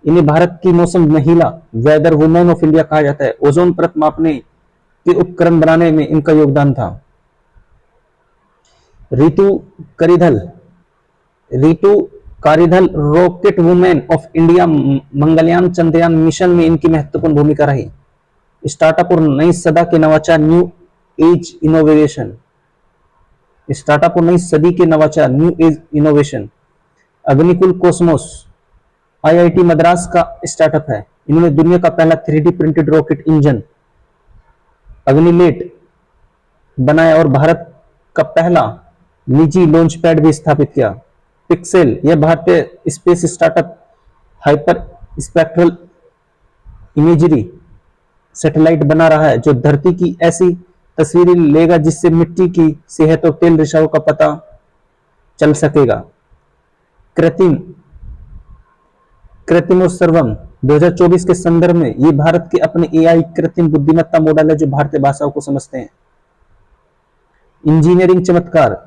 इन्हें भारत की मौसम महिला, वेदर वुमेन ऑफ इंडिया कहा जाता है। ओजोन परत मापने के उपकरण बनाने में इनका योगदान था। Ritu Karidhal, rocket women of India, Mangalyaan Chandrayaan mission में इनकी महत्वपूर्ण भूमिका रही। स्टार्टअप और नई सदा के नवाचार, new age innovation. Agnikul Cosmos IIT Madras का स्टार्टअप है। इन्होंने दुनिया का पहला 3D प्रिंटेड रॉकेट इंजन अग्निलेट बनाया और भारत का पहला निजी लॉन्च पैड भी स्थापित किया। पिक्सेल, यह भारतीय space startup hyper spectral imagery satellite बना रहा है जो धरती की ऐसी तस्वीरें लेगा जिससे मिट्टी की सेहत और तेल रिसाव का पता चल सकेगा। कृत्रिम और सर्वम 2024 के संदर्भ में ये भारत के अपने एआई कृत्रिम बुद्धिमत्ता मॉडल है जो भारतीय भाषाओं को समझते हैं। इंजीनियरिंग चमत्कार,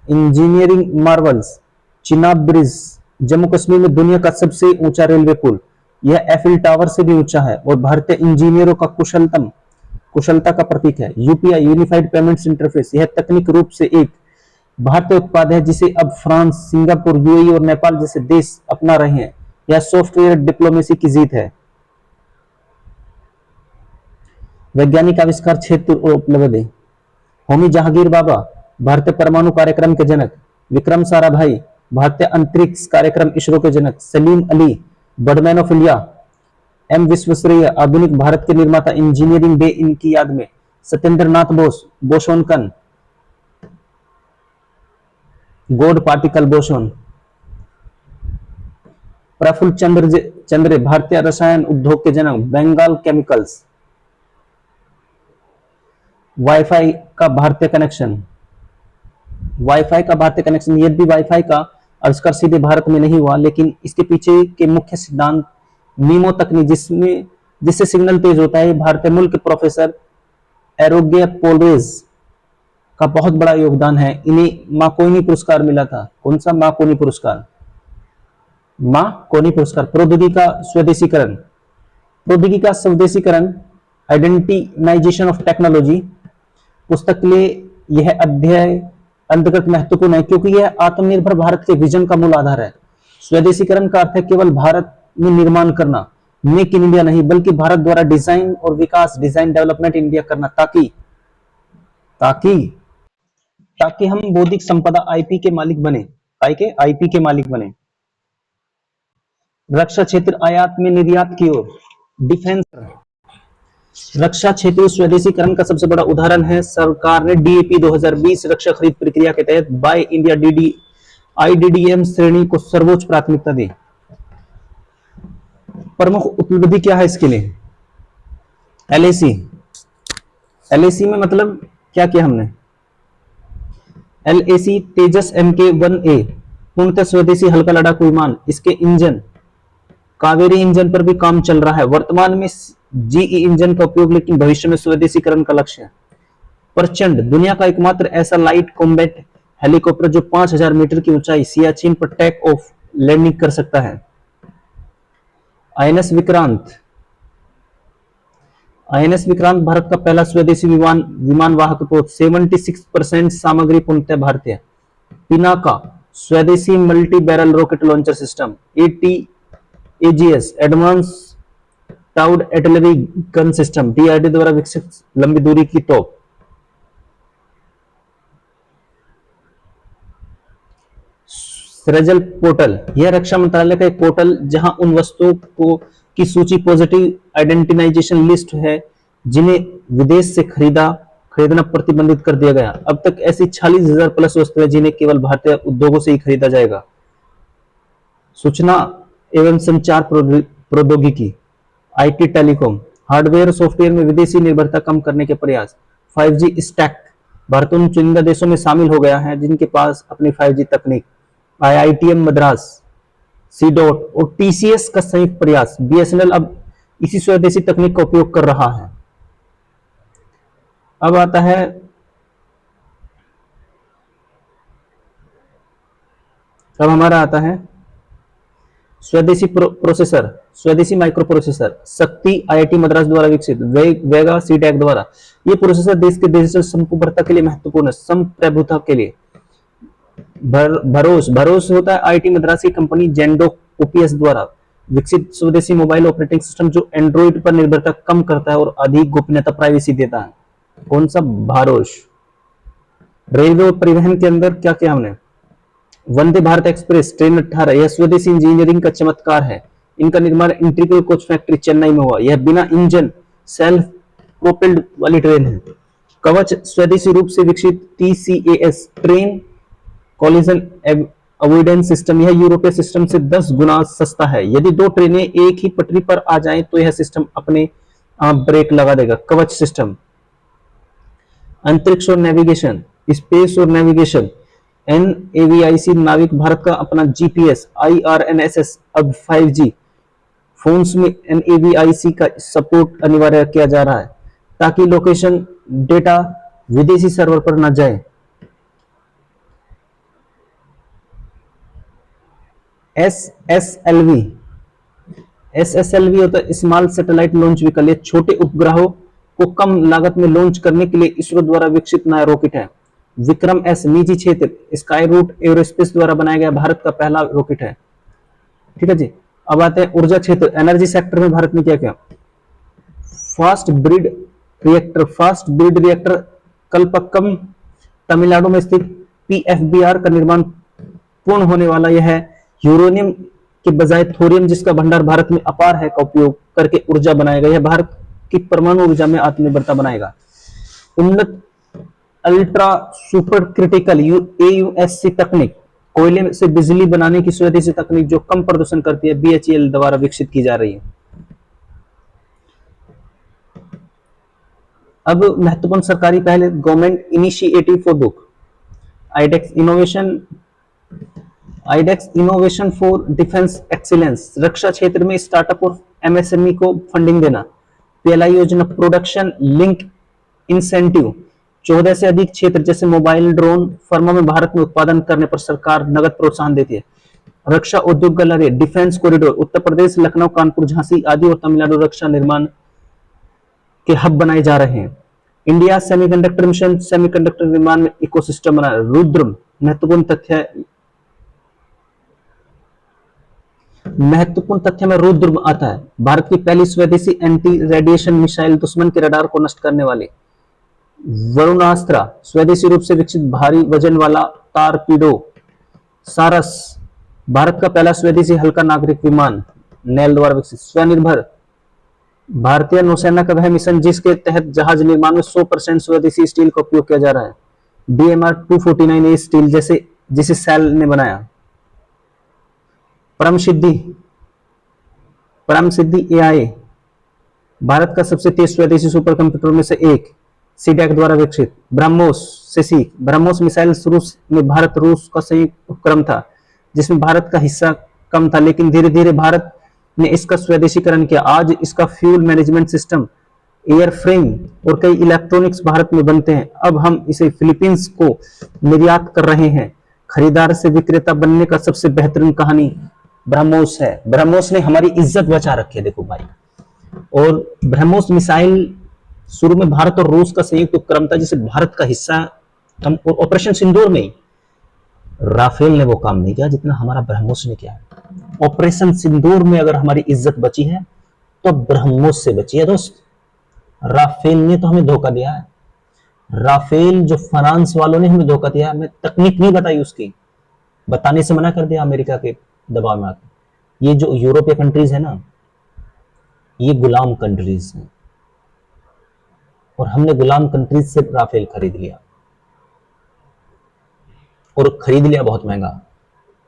engineering Marvels, Chenab bridge, Jammu Kashmir में दुनिया का सबसे ऊंचा रेलवे पुल। यह एफिल टावर से भी ऊंचा है और भारतीय इंजीनियरों का कुशलता का प्रतीक है। यूपीआई, यूनिफाइड पेमेंट्स इंटरफेस, यह तकनीक रूप से एक भारतीय उत्पाद है जिसे अब फ्रांस, सिंगापुर, यूएई और नेपाल जैसे देश अपना रहे हैं। यह सॉफ्टवेयर डिप्लोमेसी की जीत है। वैज्ञानिक आविष्कार, क्षेत्र और उपलब्धि। होमी जहांगीर बाबा, भारतीय परमाणु कार्यक्रम के जनक। विक्रम साराभाई, भारतीय अंतरिक्ष कार्यक्रम इसरो के जनक। Salim Ali, birdman of India. M Visvesvaraya, आधुनिक भारत के निर्माता। इंजीनियरिंग डे इनकी याद में। सत्येंद्र नाथ बोस, बोसोनकन, god particle boson. Prafulla Chandra, भारतीय रसायन उद्योग के जनक। बंगाल केमिकल्स। वाईफाई का भारतीय कनेक्शन, यदि वाईफाई का आविष्कार सीधे भारत में नहीं हुआ, लेकिन इसके पीछे के मुख्य सिद्धांत मीमो तकनीक जिससे सिग्नल तेज होता है, भारतीय मूल के प्रोफेसर एरोगे पोलरेज का बहुत बड़ा योगदान है। इन्हें मार्कोनी पुरस्कार मिला था। कौन सा? मार्कोनी पुरस्कार। मार्कोनी पुरस्कार। प्रौद्योगिकी का स्वदेशीकरण, प्रौद्योगिकी का स्वदेशीकरण, आइडेंटिनाइजेशन ऑफ टेक्नोलॉजी पुस्तक के लिए यह अध्याय अंतर्गत महत्वपूर्ण है, क्योंकि यह आत्मनिर्भर भारत के विजन का मूल आधार है। स्वदेशीकरण का अर्थ है केवल भारत में निर्माण करना, मेक इन इंडिया नहीं, बल्कि भारत द्वारा डिजाइन और विकास, डिजाइन डेवलपमेंट इंडिया करना, ताकि ताकि ताकि हम बौद्धिक संपदा आईपी के मालिक बने, आईपी के मालिक बने। रक्षा क्षेत्र आयात में निर्यात की ओर, डिफेंस। रक्षा क्षेत्र स्वदेशीकरण का सबसे बड़ा उदाहरण है। सरकार ने डीएपी 2020 रक्षा खरीद प्रक्रिया के तहत बाय इंडिया आईडीडीएम श्रेणी को सर्वोच्च प्राथमिकता दी। प्रमुख उपलब्धि क्या है इसके लिए? एलएसी। एलएसी में मतलब क्या किया हमने? एलएसी तेजस MK-1A पूर्णतः स्वदेशी हल्का लड़ाकू विमान। इसके इंजन कावेरी इंजन पर भी काम चल रहा है। वर्तमान में जीई इंजन का उपयोग, लेकिन भविष्य में स्वदेशीकरण का लक्ष्य है। प्रचंड, दुनिया का एकमात्र ऐसा लाइट कॉम्बैट हेलीकॉप्टर जो 5000 मीटर की ऊंचाई सियाचिन पर टेक ऑफ लैंडिंग कर सकता है। आईएनएस विक्रांत। आईएनएस विक्रांत भारत का पहला स्वदेशी विमान वाहक पोत। 76% सामग्री पूर्णतः भारतीय। पिनाका स्वदेशी multi barrel rocket launcher system. AGS advance towed artillery gun system, DRD द्वारा विकसित लंबी दूरी की तोप। सृजल पोर्टल, यह रक्षा मंत्रालय का एक पोर्टल जहां उन वस्तुओं को की सूची पॉजिटिव आइडेंटिनाइजेशन लिस्ट है जिन्हें विदेश से खरीदना प्रतिबंधित कर दिया गया। अब तक ऐसी 46,000 प्लस वस्तुएं जिन्हें केवल भारतीय उद्योगों से ही खरीदा जाएगा। सूचना एवं संचार प्रौद्योगिकी, आईटी टेलीकॉम, हार्डवेयर और सॉफ्टवेयर में विदेशी निर्भरता कम करने के प्रयास। 5G स्टैक, भारत उन चुनिंदा देशों में शामिल हो गया है जिनके पास अपनी 5G तकनीक। आईआईटीएम मद्रास, सीडॉट और टीसीएस का संयुक्त प्रयास। बीएसएनएल अब इसी स्वदेशी तकनीक का उपयोग कर रहा है। अब आता है स्वदेशी प्रोसेसर, स्वदेशी माइक्रो प्रोसेसर। शक्ति आईआईटी मद्रास द्वारा विकसित, वेगा सीटैक द्वारा। ये प्रोसेसर देश के डिजिटल संप्रभुता के लिए महत्वपूर्ण है। संप्रभुता के लिए भरोस होता है आईआईटी मद्रास की कंपनी जेंडो ओपीएस द्वारा विकसित स्वदेशी मोबाइल ऑपरेटिंग सिस्टम जो एंड्रॉइड पर निर्भरता कम करता है और अधिक गोपनीयता प्राइवेसी देता है। कौन सा? भारोस। रेलवे और परिवहन के अंदर क्या किया हमने? वंदे भारत एक्सप्रेस ट्रेन 18, यह स्वदेशी इंजीनियरिंग का चमत्कार है। इनका निर्माण इंटीग्रल कोच फैक्ट्री चेन्नई में हुआ। यह बिना इंजन सेल्फ प्रोपेल्ड वाली ट्रेन है। कवच स्वदेशी रूप से विकसित टीसीएएस ट्रेन कोलिजन अवॉइडेंस सिस्टम, यह यूरोपीय सिस्टम से 10 गुना सस्ता है। यदि दो ट्रेनें एक ही पटरी पर आ जाएं तो यह सिस्टम अपने आप ब्रेक लगा देगा। कवच सिस्टम। अंतरिक्ष और नेविगेशन, स्पेस और नेविगेशन। एनएवीआईसी नाविक भारत का अपना जीपीएस। आईआरएनएसएस अब 5G फोन्स में एनएवीआईसी का सपोर्ट अनिवार्य किया जा रहा है ताकि लोकेशन डेटा विदेशी सर्वर पर न जाए। एसएसएलवी होता है स्मॉल सैटेलाइट लॉन्च व्हीकल। ये छोटे उपग्रहों को कम लागत में लॉन्च करने के लिए इसरो द्वारा विकसित नया रॉकेट है। विक्रम एस निजी क्षेत्र, स्काई रूट एरोस्पेस द्वारा बनाया गया भारत का पहला रॉकेट है। ठीक है जी। अब आते हैं ऊर्जा क्षेत्र, एनर्जी सेक्टर में भारत ने क्या किया? Fast breed reactor Kalpakkam Tamil Nadu में स्थित पीएफबीआर का निर्माण पूर्ण होने वाला। यह यूरेनियम के बजाय थोरियम, जिसका भंडार भारत में अपार है, का उपयोग करके ऊर्जा बनाएगा। यह भारत की परमाणु ऊर्जा में आत्मनिर्भरता बनाएगा। उन्नत अल्ट्रा सुपर क्रिटिकल एयूएससी तकनीक, कोयले से बिजली बनाने की स्वदेशी तकनीक जो कम प्रदूषण करती है, बीएचईएल द्वारा विकसित की जा रही है। अब महत्वपूर्ण सरकारी पहल, government initiative for book, iDEX innovation for defence excellence, रक्षा क्षेत्र में स्टार्टअप और एमएसएमई को फंडिंग देना। पीएलआई योजना, प्रोडक्शन लिंक इंसेंटिव, 14 से अधिक क्षेत्र जैसे मोबाइल, ड्रोन फर्मों में भारत में उत्पादन करने पर सरकार नगद प्रोत्साहन देती है। रक्षा उद्योग gallery, defence corridor, Uttar Pradesh, Lucknow, Kanpur, Jhansi आदि और तमिलनाडु रक्षा निर्माण के हब बनाए जा रहे हैं। इंडिया सेमीकंडक्टर मिशन, सेमीकंडक्टर निर्माण में इकोसिस्टम बना रहा है। रुद्रम, महत्वपूर्ण तथ्य में रुद्रम आता है। भारत की पहली स्वदेशी एंटी रेडिएशन मिसाइल, दुश्मन के रडार को नष्ट करने वाले। वरुणास्त्र, स्वदेशी रूप से विकसित भारी वजन वाला टारपीडो। सारस, भारत का पहला स्वदेशी हल्का नागरिक विमान, नेल द्वारा विकसित। स्वनिर्भर, भारतीय नौसेना का वह मिशन जिसके तहत जहाज निर्माण में 100% स्वदेशी स्टील का उपयोग किया जा रहा है। DMR 249A स्टील जैसे जिसे सेल ने बनाया। परम सिद्धि AI, भारत का सबसे तेज स्वदेशी सुपर कंप्यूटर में से एक, सीडैक द्वारा विकसित। ब्रह्मोस से सीख, ब्रह्मोस मिसाइल शुरू में भारत रूस का संयुक्त उपक्रम था जिसमें भारत का हिस्सा कम था, लेकिन धीरे धीरे भारत ने इसका स्वदेशीकरण किया। आज इसका fuel management system, air frame और कई इलेक्ट्रॉनिक्स भारत में बनते हैं। अब हम इसे फिलीपींस को निर्यात कर रहे हैं। खरीदार से विक्रेता बनने का सबसे बेहतरीन कहानी ब्रह्मोस है। ब्रह्मोस ने हमारी इज्जत बचा रखी है, देखो भाई। और ब्रह्मोस मिसाइल शुरू में भारत और रूस का संयुक्त उपक्रम था जिसे भारत का हिस्सा हम, और ऑपरेशन सिंदूर में ही राफेल ने वो काम नहीं किया जितना हमारा ब्रह्मोस ने किया। ऑपरेशन सिंदूर में अगर हमारी इज्जत बची है तो ब्रह्मोस से बची है दोस्त। राफेल ने तो हमें धोखा दिया है। राफेल जो फ्रांस वालों ने हमें धोखा दिया, हमें तकनीक नहीं बताई, उसकी बताने से मना कर दिया अमेरिका के दबाव में आकर। ये जो यूरोपीय कंट्रीज है ना, ये गुलाम कंट्रीज हैं और हमने गुलाम कंट्रीज से राफेल खरीद लिया, और खरीद लिया बहुत महंगा।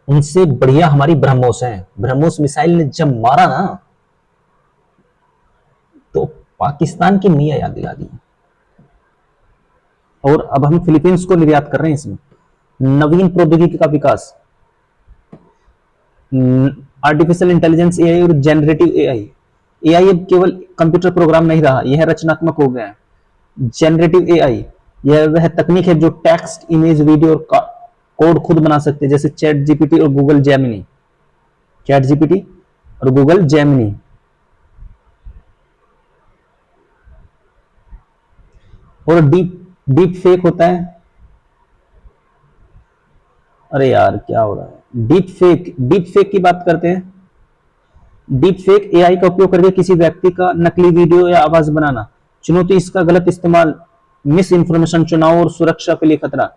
उनसे बढ़िया हमारी ब्रह्मोस है। ब्रह्मोस मिसाइल ने जब मारा ना तो पाकिस्तान की मियां याद दिला दी। और अब हम फिलीपींस को निर्यात कर रहे हैं इसमें। नवीन प्रौद्योगिकी का विकास, आर्टिफिशियल इंटेलिजेंस AI और जनरेटिव AI अब केवल कंप्यूटर प्रोग्राम नहीं रहा, यह रचनात्मक हो गया है। जनरेटिव AI यह वह तकनीक है जो टेक्स्ट, इमेज, वीडियो और कोड खुद बना सकते हैं, जैसे चैट जीपीटी और गूगल जेमिनी। चैट जीपीटी और गूगल जेमिनी। और डीप फेक होता है। अरे यार क्या हो रहा है। डीप फेक की बात करते हैं। डीप फेक AI का उपयोग करके किसी व्यक्ति का नकली वीडियो या आवाज बनाना। चुनौती इसका गलत इस्तेमाल, मिस इंफॉर्मेशन, चुनाव और सुरक्षा के लिए खतरा।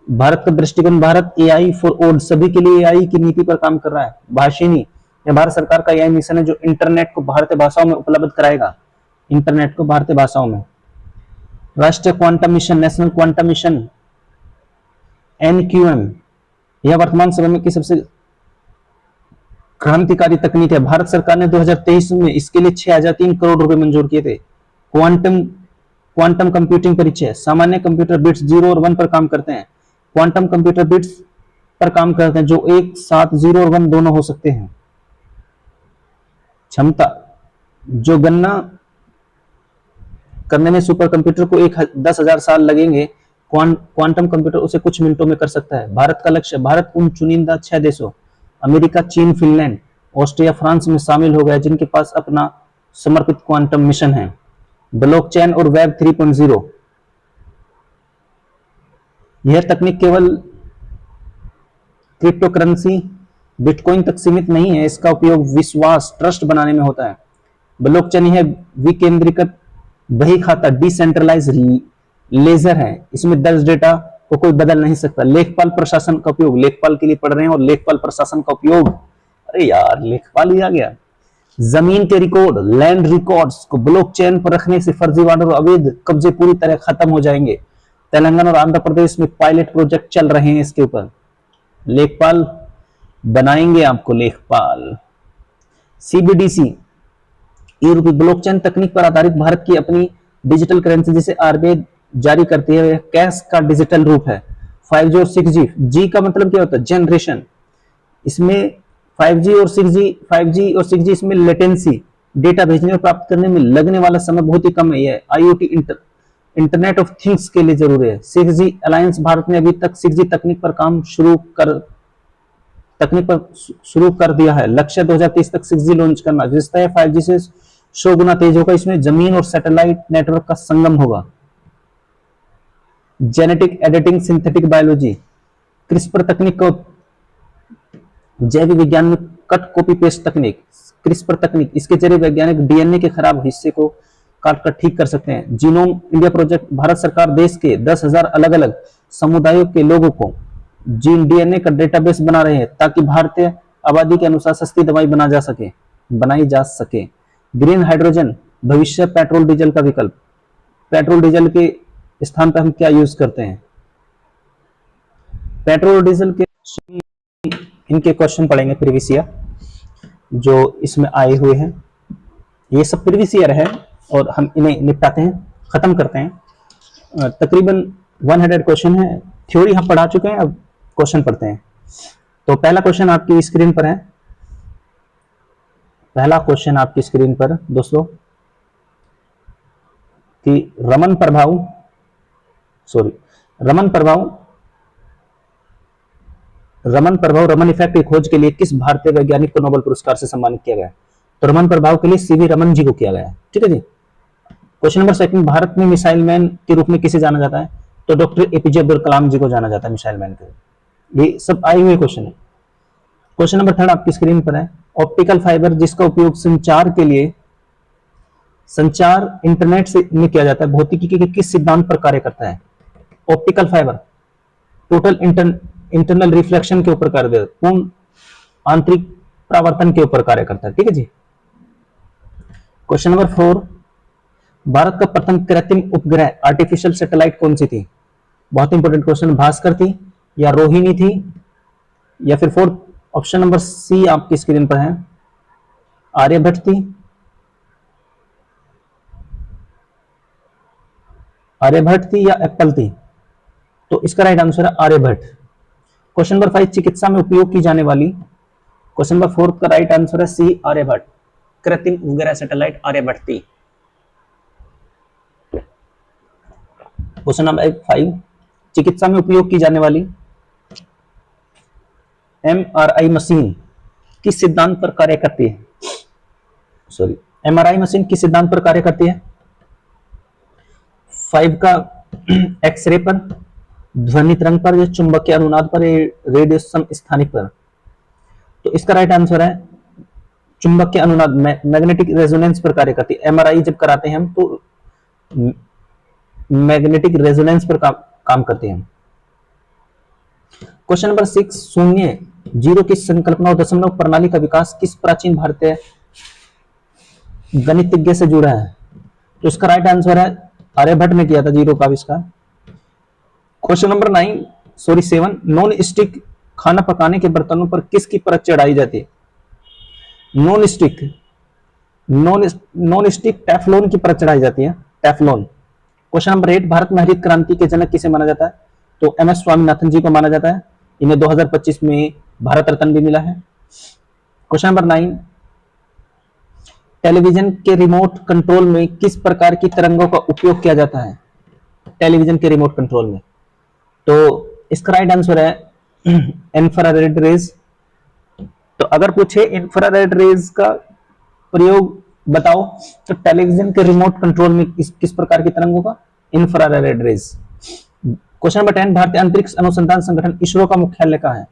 भारत का दृष्टिकोण, भारत AI फॉर ऑल, सभी के लिए AI की नीति पर काम कर रहा है। भाषिणी, यह भारत सरकार का AI मिशन है जो इंटरनेट को भारतीय भाषाओं में उपलब्ध कराएगा। इंटरनेट को भारतीय भाषाओं में। राष्ट्रीय quantum mission, national quantum mission NQM, यह वर्तमान समय में की सबसे क्रांतिकारी तकनीक है। भारत सरकार ने 2023 में इसके लिए 6,003 करोड़ रुपए मंजूर किए थे। क्वांटम कंप्यूटिंग परिचय, सामान्य कंप्यूटर बिट्स 0 और 1 पर काम करते हैं। क्वांटम कंप्यूटर बिट्स पर काम करते हैं जो एक साथ 0 और 1 दोनों हो सकते हैं। क्षमता, जो गणना करने में सुपर कंप्यूटर को 10,000 साल लगेंगे, क्वांटम कंप्यूटर उसे कुछ मिनटों में कर सकता है। भारत का लक्ष्य, भारत उन चुनिंदा 6 देशों अमेरिका, चीन, फिनलैंड, ऑस्ट्रिया, फ्रांस में शामिल हो गया जिनके पास अपना समर्पित क्वांटम मिशन है। ब्लॉकचेन और वेब 3.0, यह तकनीक केवल क्रिप्टो करेंसी बिटकॉइन तक सीमित नहीं है, इसका उपयोग विश्वास, ट्रस्ट बनाने में होता है। ब्लॉकचेन यह विकेंद्रीकृत बही खाता, डिसेंट्रलाइज लेजर है, इसमें दर्ज डेटा को कोई बदल नहीं सकता। लेखपाल प्रशासन का उपयोग, लेखपाल के लिए पढ़ रहे हैं और लेखपाल प्रशासन का उपयोग, अरे यार लेखपाल ही आ गया। जमीन के रिकॉर्ड, लैंड रिकॉर्ड्स को ब्लॉकचेन पर रखने से फर्जीवाड़े और अवैध कब्जे पूरी तरह खत्म हो जाएंगे। तेलंगाना और आंध्र प्रदेश में पायलट प्रोजेक्ट चल रहे हैं इसके ऊपर। लेखपाल बनाएंगे आपको, लेखपाल। CBDC, ये ब्लॉकचेन तकनीक पर आधारित भारत की अपनी डिजिटल करेंसी जिसे RBI जारी करती है, कैश का डिजिटल रूप है। 5G और 6G, जी का मतलब क्या होता है, जनरेशन। इसमें 5G और 6G इसमें लेटेंसी, डेटा भेजने और प्राप्त करने में लगने वाला समय बहुत ही कम है। यह इंटरनेट ऑफ थिंग्स के लिए जरूरी है। 6G अलायंस, भारत ने अभी तक 6G तकनीक पर शुरू कर दिया है। लक्ष्य 2030 तक 6G लॉन्च करना। जिसता है 5G से 100 गुना तेज होगा। इसमें जमीन और सैटेलाइट नेटवर्क का संगम होगा। Genetic editing, synthetic biology, CRISPR तकनीक को जैविक विज्ञान में कट कॉपी पेस्ट तकनीक, क्रिस्पर तकनीक, इसके जरिए वैज्ञानिक डीएनए के खराब हिस्से को काट कर ठीक कर सकते हैं। जीनोम इंडिया प्रोजेक्ट, भारत सरकार देश के 10,000 अलग अलग समुदायों के लोगों को जीन डीएनए का डेटाबेस बना रहे हैं ताकि भारतीय आबादी के अनुसार सस्ती दवाई बनाई जा सके। ग्रीन हाइड्रोजन, भविष्य पेट्रोल डीजल का विकल्प। पेट्रोल डीजल के स्थान पर हम क्या यूज करते हैं? पेट्रोल डीजल के इनके क्वेश्चन पढ़ेंगे प्रीवियस ईयर जो इसमें आए हुए हैं। ये सब प्रीवियस ईयर है और हम इन्हें निपटाते हैं, खत्म करते हैं। तकरीबन 100 क्वेश्चन है। थ्योरी हम पढ़ा चुके हैं, अब क्वेश्चन पढ़ते हैं। तो पहला क्वेश्चन आपकी स्क्रीन पर है। पहला क्वेश्चन आपकी स्क्रीन पर दोस्तों कि रमन रमन इफेक्ट की खोज के लिए किस भारतीय वैज्ञानिक को नोबेल पुरस्कार से सम्मानित किया गया है? तो रमन प्रभाव के लिए सीवी रमन जी को किया गया है। ठीक है जी। क्वेश्चन नंबर 2, भारत में मिसाइल मैन के रूप में किसे जाना जाता है? तो डॉक्टर एपीजे अब्दुल कलाम जी को जाना जाता है मिसाइल मैन के। ये सब आए हुए क्वेश्चन है। क्वेश्चन नंबर 3 आपकी स्क्रीन पर है। ऑप्टिकल फाइबर जिसका उपयोग संचार इंटरनेट से में किया जाता है, भौतिकी के किस सिद्धांत पर कार्य करता है? Optical fibre total internal reflection के ऊपर कार्य करता है, पूर्ण आंतरिक परावर्तन के ऊपर कार्य करता है। ठीक है जी। क्वेश्चन नंबर 4, भारत का प्रथम कृत्रिम उपग्रह आर्टिफिशियल सैटेलाइट कौन सी थी? बहुत इंपॉर्टेंट क्वेश्चन। भास्कर थी या रोहिणी थी या फिर 4th ऑप्शन नंबर सी आपकी स्क्रीन पर है, आर्यभट्ट थी। आर्यभट्ट थी या एप्पल थी? तो इसका राइट आंसर है आर्यभट्ट। क्वेश्चन नंबर 5, चिकित्सा में उपयोग की जाने वाली। क्वेश्चन नंबर 4 का राइट आंसर है सी, आर्यभट्ट। कृत्रिम उपग्रह सैटेलाइट आर्यभट्ट थी। क्वेश्चन नंबर 5, चिकित्सा में उपयोग की जाने वाली एमआरआई मशीन किस सिद्धांत पर कार्य करती है? एमआरआई मशीन किस सिद्धांत पर कार्य करती है? 5 का एक्सरे पर, ध्वनि तरंग पर, या चुंबकीय अनुनाद पर, रेडियो समस्थानिक पर? तो इसका राइट आंसर है चुंबकीय अनुनाद, मैग्नेटिक रेजोनेंस पर कार्य करती है। एमआरआई जब कराते हैं हम तो मैग्नेटिक रेजोनेंस पर काम करते हैं। क्वेश्चन नंबर 6, शून्य जीरो की संकल्पना और दशमलव प्रणाली का विकास किस प्राचीन भारतीय गणितज्ञ से जुड़ा है? तो इसका राइट आंसर है आर्यभट्ट ने किया था जीरो का आविष्कार। क्वेश्चन नंबर 7, नॉन स्टिक खाना पकाने के बर्तनों पर किसकी परत चढ़ाई जाती है? नॉन स्टिक टेफलॉन की परत चढ़ाई जाती है, टेफलॉन। क्वेश्चन नंबर 8, भारत में हरित क्रांति के जनक किसे माना जाता है? तो एम एस स्वामीनाथन जी को माना जाता है। इन्हें 2025 में भारत रत्न भी मिला है। क्वेश्चन नंबर 9, टेलीविजन के रिमोट कंट्रोल में किस प्रकार की तरंगों का उपयोग किया जाता है? टेलीविजन के रिमोट कंट्रोल में, तो इसका राइट आंसर है इंफ्रारेड रेज। तो अगर पूछे इंफ्रारेड रेज का प्रयोग बताओ तो टेलीविजन के रिमोट कंट्रोल में किस प्रकार की तरंगों का? Infrared rays. क्वेश्चन नंबर 10, भारतीय अंतरिक्ष अनुसंधान संगठन इसरो का मुख्यालय कहाँ है?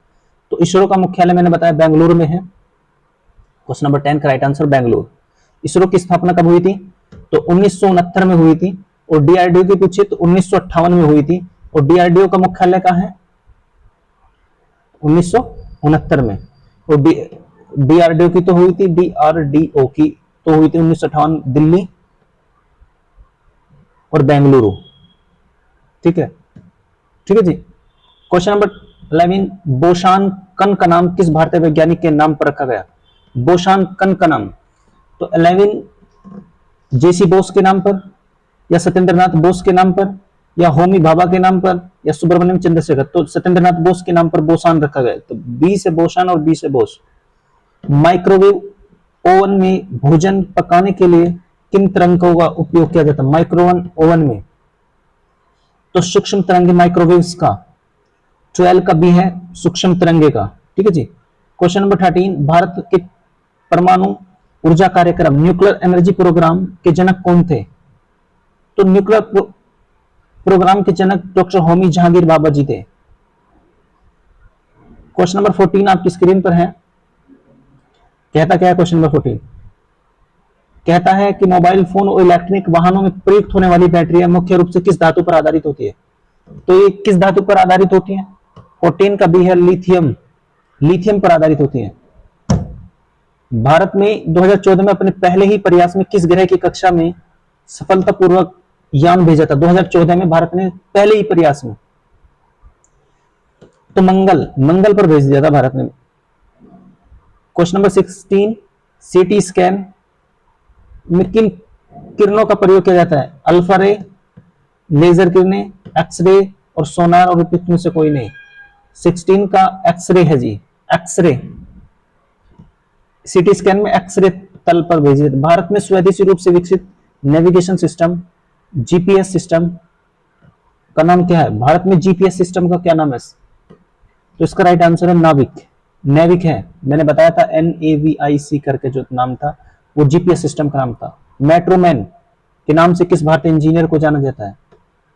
तो इसरो का मुख्यालय मैंने बताया बेंगलुरु में है। क्वेश्चन नंबर 10 का राइट आंसर बेंगलुरु। इसरो की स्थापना कब हुई थी? तो 1969 में हुई थी। और डीआरडीओ की पूछे तो 1958 में हुई थी। और डीआरडीओ का मुख्यालय कहाँ है? 1969 में। और डीआरडीओ की तो हुई थी, डीआरडीओ की तो हुई थी 1958 दिल्ली और बेंगलुरु। ठीक है जी। क्वेश्चन नंबर 11, बोशान कन का नाम किस भारतीय वैज्ञानिक के नाम पर रखा गया? बोशान कन का नाम, तो 11 जेसी बोस के नाम पर, या सत्येंद्रनाथ बोस के नाम पर, या होमी भाभा के नाम पर, या सुब्रमण्यम चंद्रशेखर? तो सत्येंद्रनाथ बोस के नाम पर बोसान रखा गया। तो बी से बोशान और बी से बोस। माइक्रोवेव ओवन में भोजन पकाने के लिए किन तरंगों का उपयोग किया जाता है? माइक्रोवेव ओवन में तो सूक्ष्म तरंगे माइक्रोवेव्स का। 12 का बी है सूक्ष्म तरंगे का। ठीक है जी। क्वेश्चन नंबर 13, भारत के परमाणु ऊर्जा कार्यक्रम न्यूक्लियर एनर्जी प्रोग्राम के जनक कौन थे? तो न्यूक्लियर प्रोग्राम के जनक डॉक्टर होमी जहांगीर बाबा जी थे। क्वेश्चन नंबर 14 आपकी स्क्रीन पर है। कहता क्या है क्वेश्चन नंबर 14? कहता है कि मोबाइल फोन और इलेक्ट्रॉनिक वाहनों में प्रयुक्त होने वाली बैटरियां मुख्य रूप से किस धातु पर आधारित होती है? तो ये किस धातु पर आधारित होती है? 14 का बी है लिथियम। लिथियम पर आधारित होती है। भारत में 2014 में अपने पहले ही प्रयास में किस ग्रह की कक्षा में सफलतापूर्वक यान भेजा था? 2014 में भारत ने पहले ही प्रयास में तो मंगल पर भेज दिया था भारत ने। क्वेश्चन नंबर 16, सीटी स्कैन में किन किरणों का प्रयोग किया जाता है? अल्फा रे, लेजर किरणें, एक्सरे और सोनार, और उपयुक्त में से कोई नहीं। 16 का एक्सरे है जी, एक्सरे। सीटी स्कैन में एक्सरे तल पर भेजे। भारत में स्वदेशी रूप से विकसित नेविगेशन सिस्टम जीपीएस सिस्टम का नाम क्या है? भारत में जीपीएस सिस्टम का क्या नाम है? तो इसका राइट आंसर है नाविक। नेविक है, मैंने बताया था NAVIC करके जो नाम था वो जीपीएस सिस्टम का नाम था। मेट्रोमैन के नाम से किस भारतीय इंजीनियर को जाना जाता है?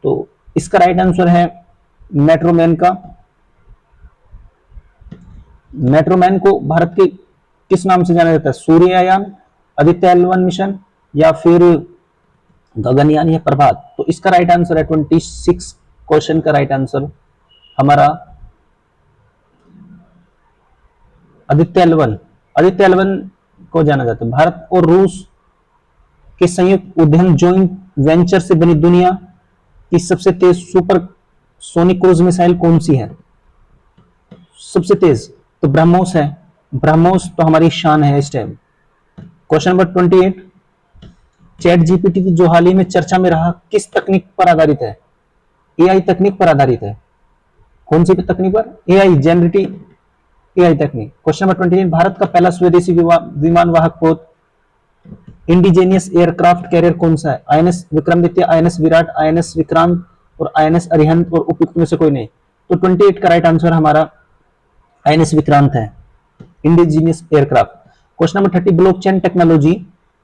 तो इसका राइट आंसर है मेट्रोमैन का। मेट्रोमैन को भारत के किस नाम से जाना जाता है? सूर्ययान, आदित्य L1 मिशन, या फिर गगनयान या प्रभात। तो इसका राइट आंसर है 26 क्वेश्चन का राइट आंसर हमारा आदित्य L1 को जाना जाता है। भारत और रूस के संयुक्त उद्यम जॉइंट वेंचर से बनी दुनिया की सबसे तेज सुपर सोनिक क्रूज मिसाइल कौन सी है? सबसे तेज तो ब्रह्मोस है। ब्रह्मोस तो हमारी शान है इस time. Question number 28, chat GPT की जो हाल ही में चर्चा में रहा किस तकनीक पर आधारित है? एआई तकनीक पर आधारित है। कौन सी तकनीक पर? एआई, जनरेटिव एआई तकनीक। क्वेश्चन नंबर 29, भारत का पहला स्वदेशी विमान वाहक पोत इंडिजेनियस एयरक्राफ्ट कैरियर कौन सा है? INS Vikramaditya, INS Virat, INS Vikrant और आईएनएस अरिहंत, और उपयुक्त में से कोई नहीं। तो 28 का राइट आंसर हमारा आईएनएस विक्रांत है, indigenous aircraft. Question number 30, blockchain technology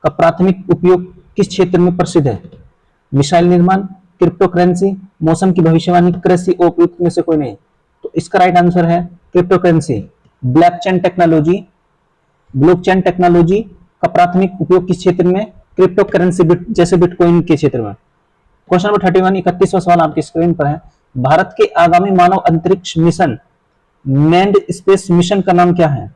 का प्राथमिक उपयोग किस क्षेत्र में प्रसिद्ध है? मिसाइल निर्माण, क्रिप्टो करेंसी, मौसम की भविष्यवाणी, कृषि, उपयुक्त में से कोई नहीं। तो इसका राइट आंसर है क्रिप्टो करेंसी। ब्लॉकचेन टेक्नोलॉजी का प्राथमिक उपयोग किस क्षेत्र में? क्रिप्टो करेंसी, जैसे बिटकॉइन के क्षेत्र में। क्वेश्चन नंबर 31, 31वां सवाल आपकी स्क्रीन पर है। भारत के आगामी मानव अंतरिक्ष मिशन मैन्ड स्पेस मिशन का नाम क्या है?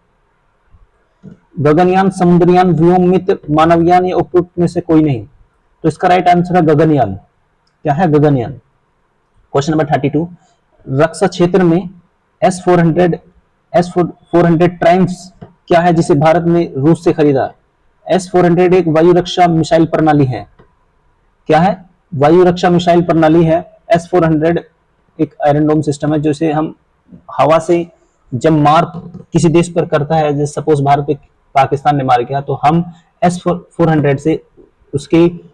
गगनयान, समुद्रयान, व्योममित्र, मानवयान, या उपयुक्त में से कोई नहीं। तो इसका राइट आंसर है गगनयान। क्या है? गगनयान। क्वेश्चन नंबर 32, रक्षा क्षेत्र में S-400 ट्राइम्स क्या है जिसे भारत ने रूस से खरीदा? S-400 एक वायु रक्षा मिसाइल प्रणाली है। क्या है? वायु रक्षा मिसाइल प्रणाली है। S-400 एक आयरन डोम सिस्टम है, जिसे हम हवा से जब मार किसी देश पर करता है, जैसे सपोज भारत पे पाकिस्तान ने मार किया, तो हम S-400 से उसकी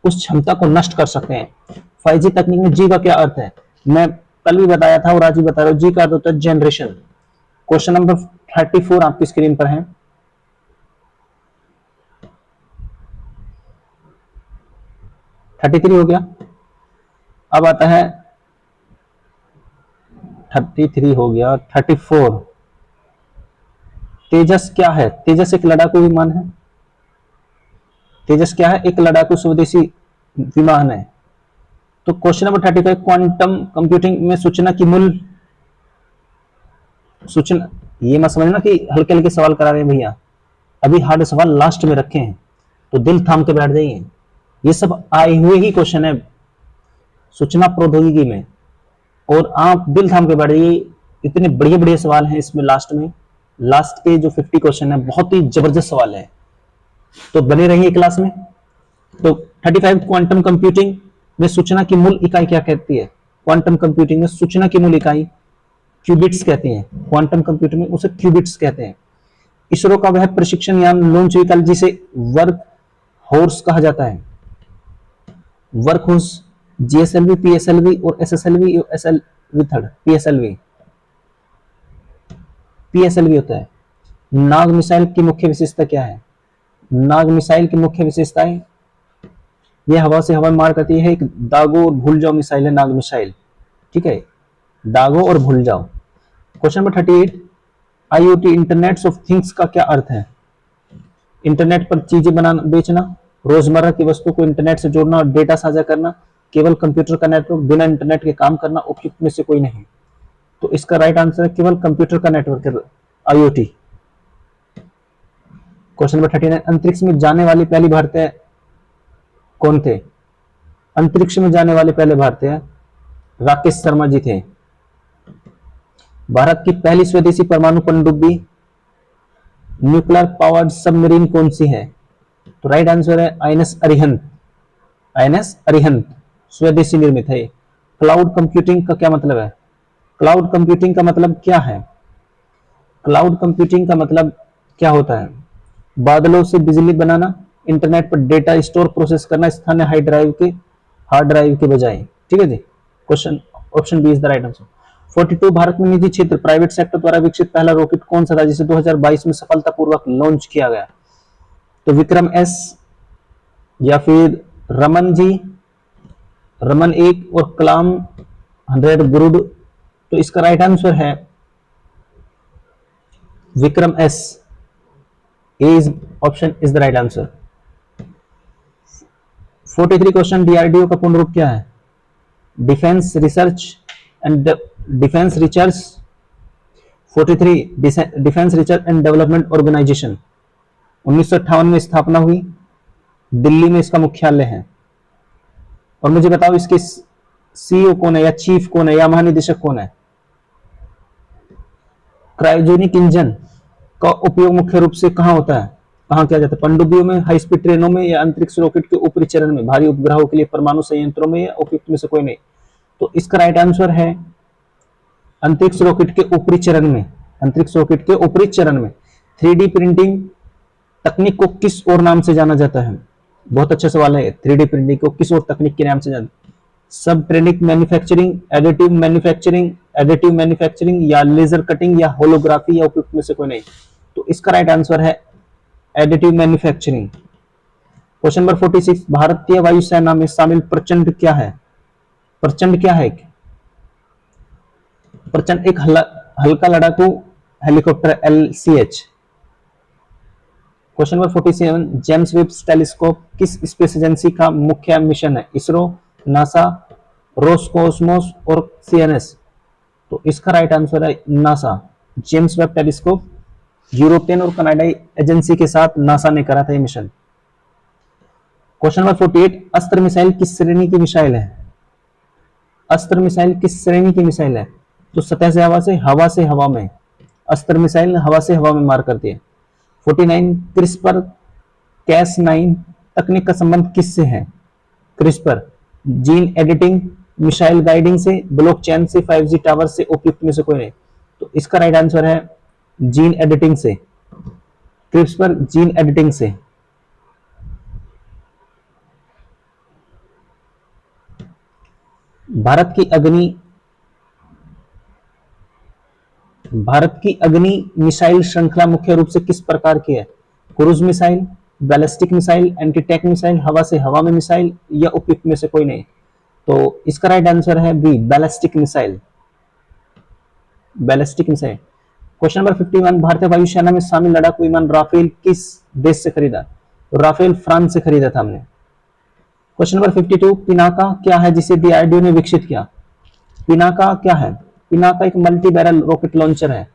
उस क्षमता को नष्ट कर सकते हैं। 5G तकनीक में जी का क्या अर्थ है? मैं कल भी बताया था और आज भी बता रहा हूं, जी का अर्थ होता है जनरेशन। क्वेश्चन नंबर 34 आपकी स्क्रीन पर है। 33 हो गया। अब आता है 33 हो गया। 34, तेजस क्या है? तेजस एक लड़ाकू विमान है। तेजस क्या है? एक लड़ाकू स्वदेशी विमान है। तो क्वेश्चन नंबर 35, क्वांटम कंप्यूटिंग में सूचना की मूल सूचना, ये मत समझना कि हल्के हल्के सवाल करा रहे हैं भैया, अभी हार्ड सवाल लास्ट में रखे हैं, तो दिल थाम के बैठ जाइए। ये सब आए हुए ही क्वेश्चन है सूचना प्रौद्योगिकी में, और आप दिल थाम के बैठ जाइए। इतने बढ़िया बढ़िया सवाल हैं इसमें। लास्ट के जो 50 क्वेश्चन है बहुत ही जबरदस्त सवाल है, तो बने रहिए क्लास में। तो 35, क्वांटम कंप्यूटिंग में सूचना की मूल इकाई क्या कहती है? क्वांटम कंप्यूटिंग में सूचना की मूल इकाई क्यूबिट्स कहते हैं। क्वांटम कंप्यूटिंग में उसे क्यूबिट्स कहते हैं। इसरो का वह प्रशिक्षण यान लॉन्च हुई कल जिसे वर्क हॉर्स कहा जाता है। वर्क हॉर्स जीएसएलवी, पीएसएलवी और SSLV, SLV third, PSLV, PSLV होता है। नाग मिसाइल की मुख्य विशेषता क्या है? नाग मिसाइल की मुख्य विशेषताएं, यह हवा से हवा में मार करती है, एक दागो और भूल जाओ मिसाइल है नाग मिसाइल, ठीक है, दागो और भूल जाओ। Question number 38, IoT internet of things का क्या अर्थ है? इंटरनेट पर चीजें बनाना, बेचना, रोजमर्रा की वस्तु को इंटरनेट से जोड़ना और डेटा साझा करना, केवल कंप्यूटर का नेटवर्क, बिना इंटरनेट के काम करना, उपयुक्त में से कोई नहीं। तो इसका राइट आंसर है केवल कंप्यूटर का नेटवर्क है, आईओटी। क्वेश्चन नंबर 39, अंतरिक्ष में जाने वाले पहले भारतीय कौन थे? अंतरिक्ष में जाने वाले पहले भारतीय राकेश शर्मा जी थे। भारत की पहली स्वदेशी परमाणु पनडुब्बी न्यूक्लियर पावर्ड सबमरीन कौन सी है? तो राइट आंसर है आईएनएस अरिहंत। आईएनएस अरिहंत स्वदेशी निर्मित है। क्लाउड कंप्यूटिंग का क्या मतलब है? क्लाउड कंप्यूटिंग का मतलब क्या है? क्लाउड कंप्यूटिंग का मतलब क्या होता है? बादलों से बिजली बनाना, इंटरनेट पर डेटा स्टोर प्रोसेस करना, स्थानीय हार्ड ड्राइव के बजाय। ठीक है जी, question option B is the right answer. 42, भारत में निजी क्षेत्र प्राइवेट सेक्टर द्वारा विकसित पहला रॉकेट कौन सा था जिसे 2022 में सफलतापूर्वक लॉन्च किया गया? तो विक्रम एस या फिर रमन जी, रमन 1 और कलाम 100 गुरुड। तो इसका राइट आंसर है Vikram S. A is option is the right answer. 43 question, DRDO का पूर्ण रूप क्या है? Defence research and defence research 43 defence research and development organisation 1958 में स्थापना हुई, दिल्ली में इसका मुख्यालय है। और मुझे बताओ इसके सीईओ कौन है या चीफ कौन है या महानिदेशक कौन है? क्रायोजेनिक इंजन का उपयोग मुख्य रूप से कहां होता है, कहां किया जाता है? पनडुब्बियों में, हाई स्पीड ट्रेनों में या अंतरिक्ष रॉकेट के ऊपरी चरण में, भारी उपग्रहों के लिए परमाणु संयंत्रों में या उपयुक्त में से कोई नहीं? तो इसका राइट आंसर है अंतरिक्ष रॉकेट के ऊपरी चरण में। अंतरिक्ष रॉकेट के ऊपरी चरण में। 3D प्रिंटिंग तकनीक को किस और नाम से जाना जाता है? बहुत अच्छा सवाल है। 3D प्रिंटिंग को किस और तकनीक के नाम से जाना? सबट्रेनिक मैन्युफैक्चरिंग, एडिटिव मैन्युफैक्चरिंग या लेजर कटिंग या होलोग्राफी या उपयुक्त में से कोई नहीं? तो इसका राइट आंसर है एडिटिव मैन्युफैक्चरिंग। क्वेश्चन नंबर 46, भारतीय वायुसेना में शामिल प्रचंड क्या है? प्रचंड क्या है? प्रचंड एक हल्का लड़ाकू helicopter LCH। Question number 47, James Webb telescope किस स्पेस एजेंसी का मुख्य मिशन है? इसरो, नासा, रोसकोसमोस और CNS। तो इसका राइट आंसर है NASA. James Webb telescope European और कनाडाई एजेंसी के साथ नासा ने करा था ये मिशन। क्वेश्चन नंबर 48, अस्त्र मिसाइल किस श्रेणी की मिसाइल है? अस्त्र मिसाइल किस श्रेणी की मिसाइल है? तो सतह से हवा में। अस्त्र मिसाइल हवा से हवा में मार करती है। 49, क्रिस्पर Cas9 तकनीक का संबंध किससे है? CRISPR gene editing, missile guiding से, ब्लॉकचेन से, 5G टावर से, उपयुक्त में से कोई नहीं? तो इसका राइट आंसर है जीन एडिटिंग से। क्रिस्पर जीन एडिटिंग से। भारत की अग्नि मिसाइल श्रृंखला मुख्य रूप से किस प्रकार की है? Cruise missile, ballistic missile, anti tank missile, हवा से हवा में मिसाइल या उपयुक्त में से कोई नहीं? तो इसका राइट आंसर है B, ballistic missile. Ballistic missile. Question number 51, भारतीय वायुसेना में शामिल लड़ाकू विमान राफेल किस देश से खरीदा? तो राफेल फ्रांस से खरीदा था हमने। क्वेश्चन नंबर 52, पिनाका क्या है जिसे डीआरडीओ ने विकसित किया? पिनाका क्या है? पिनाका एक मल्टी बैरल रॉकेट लॉन्चर है।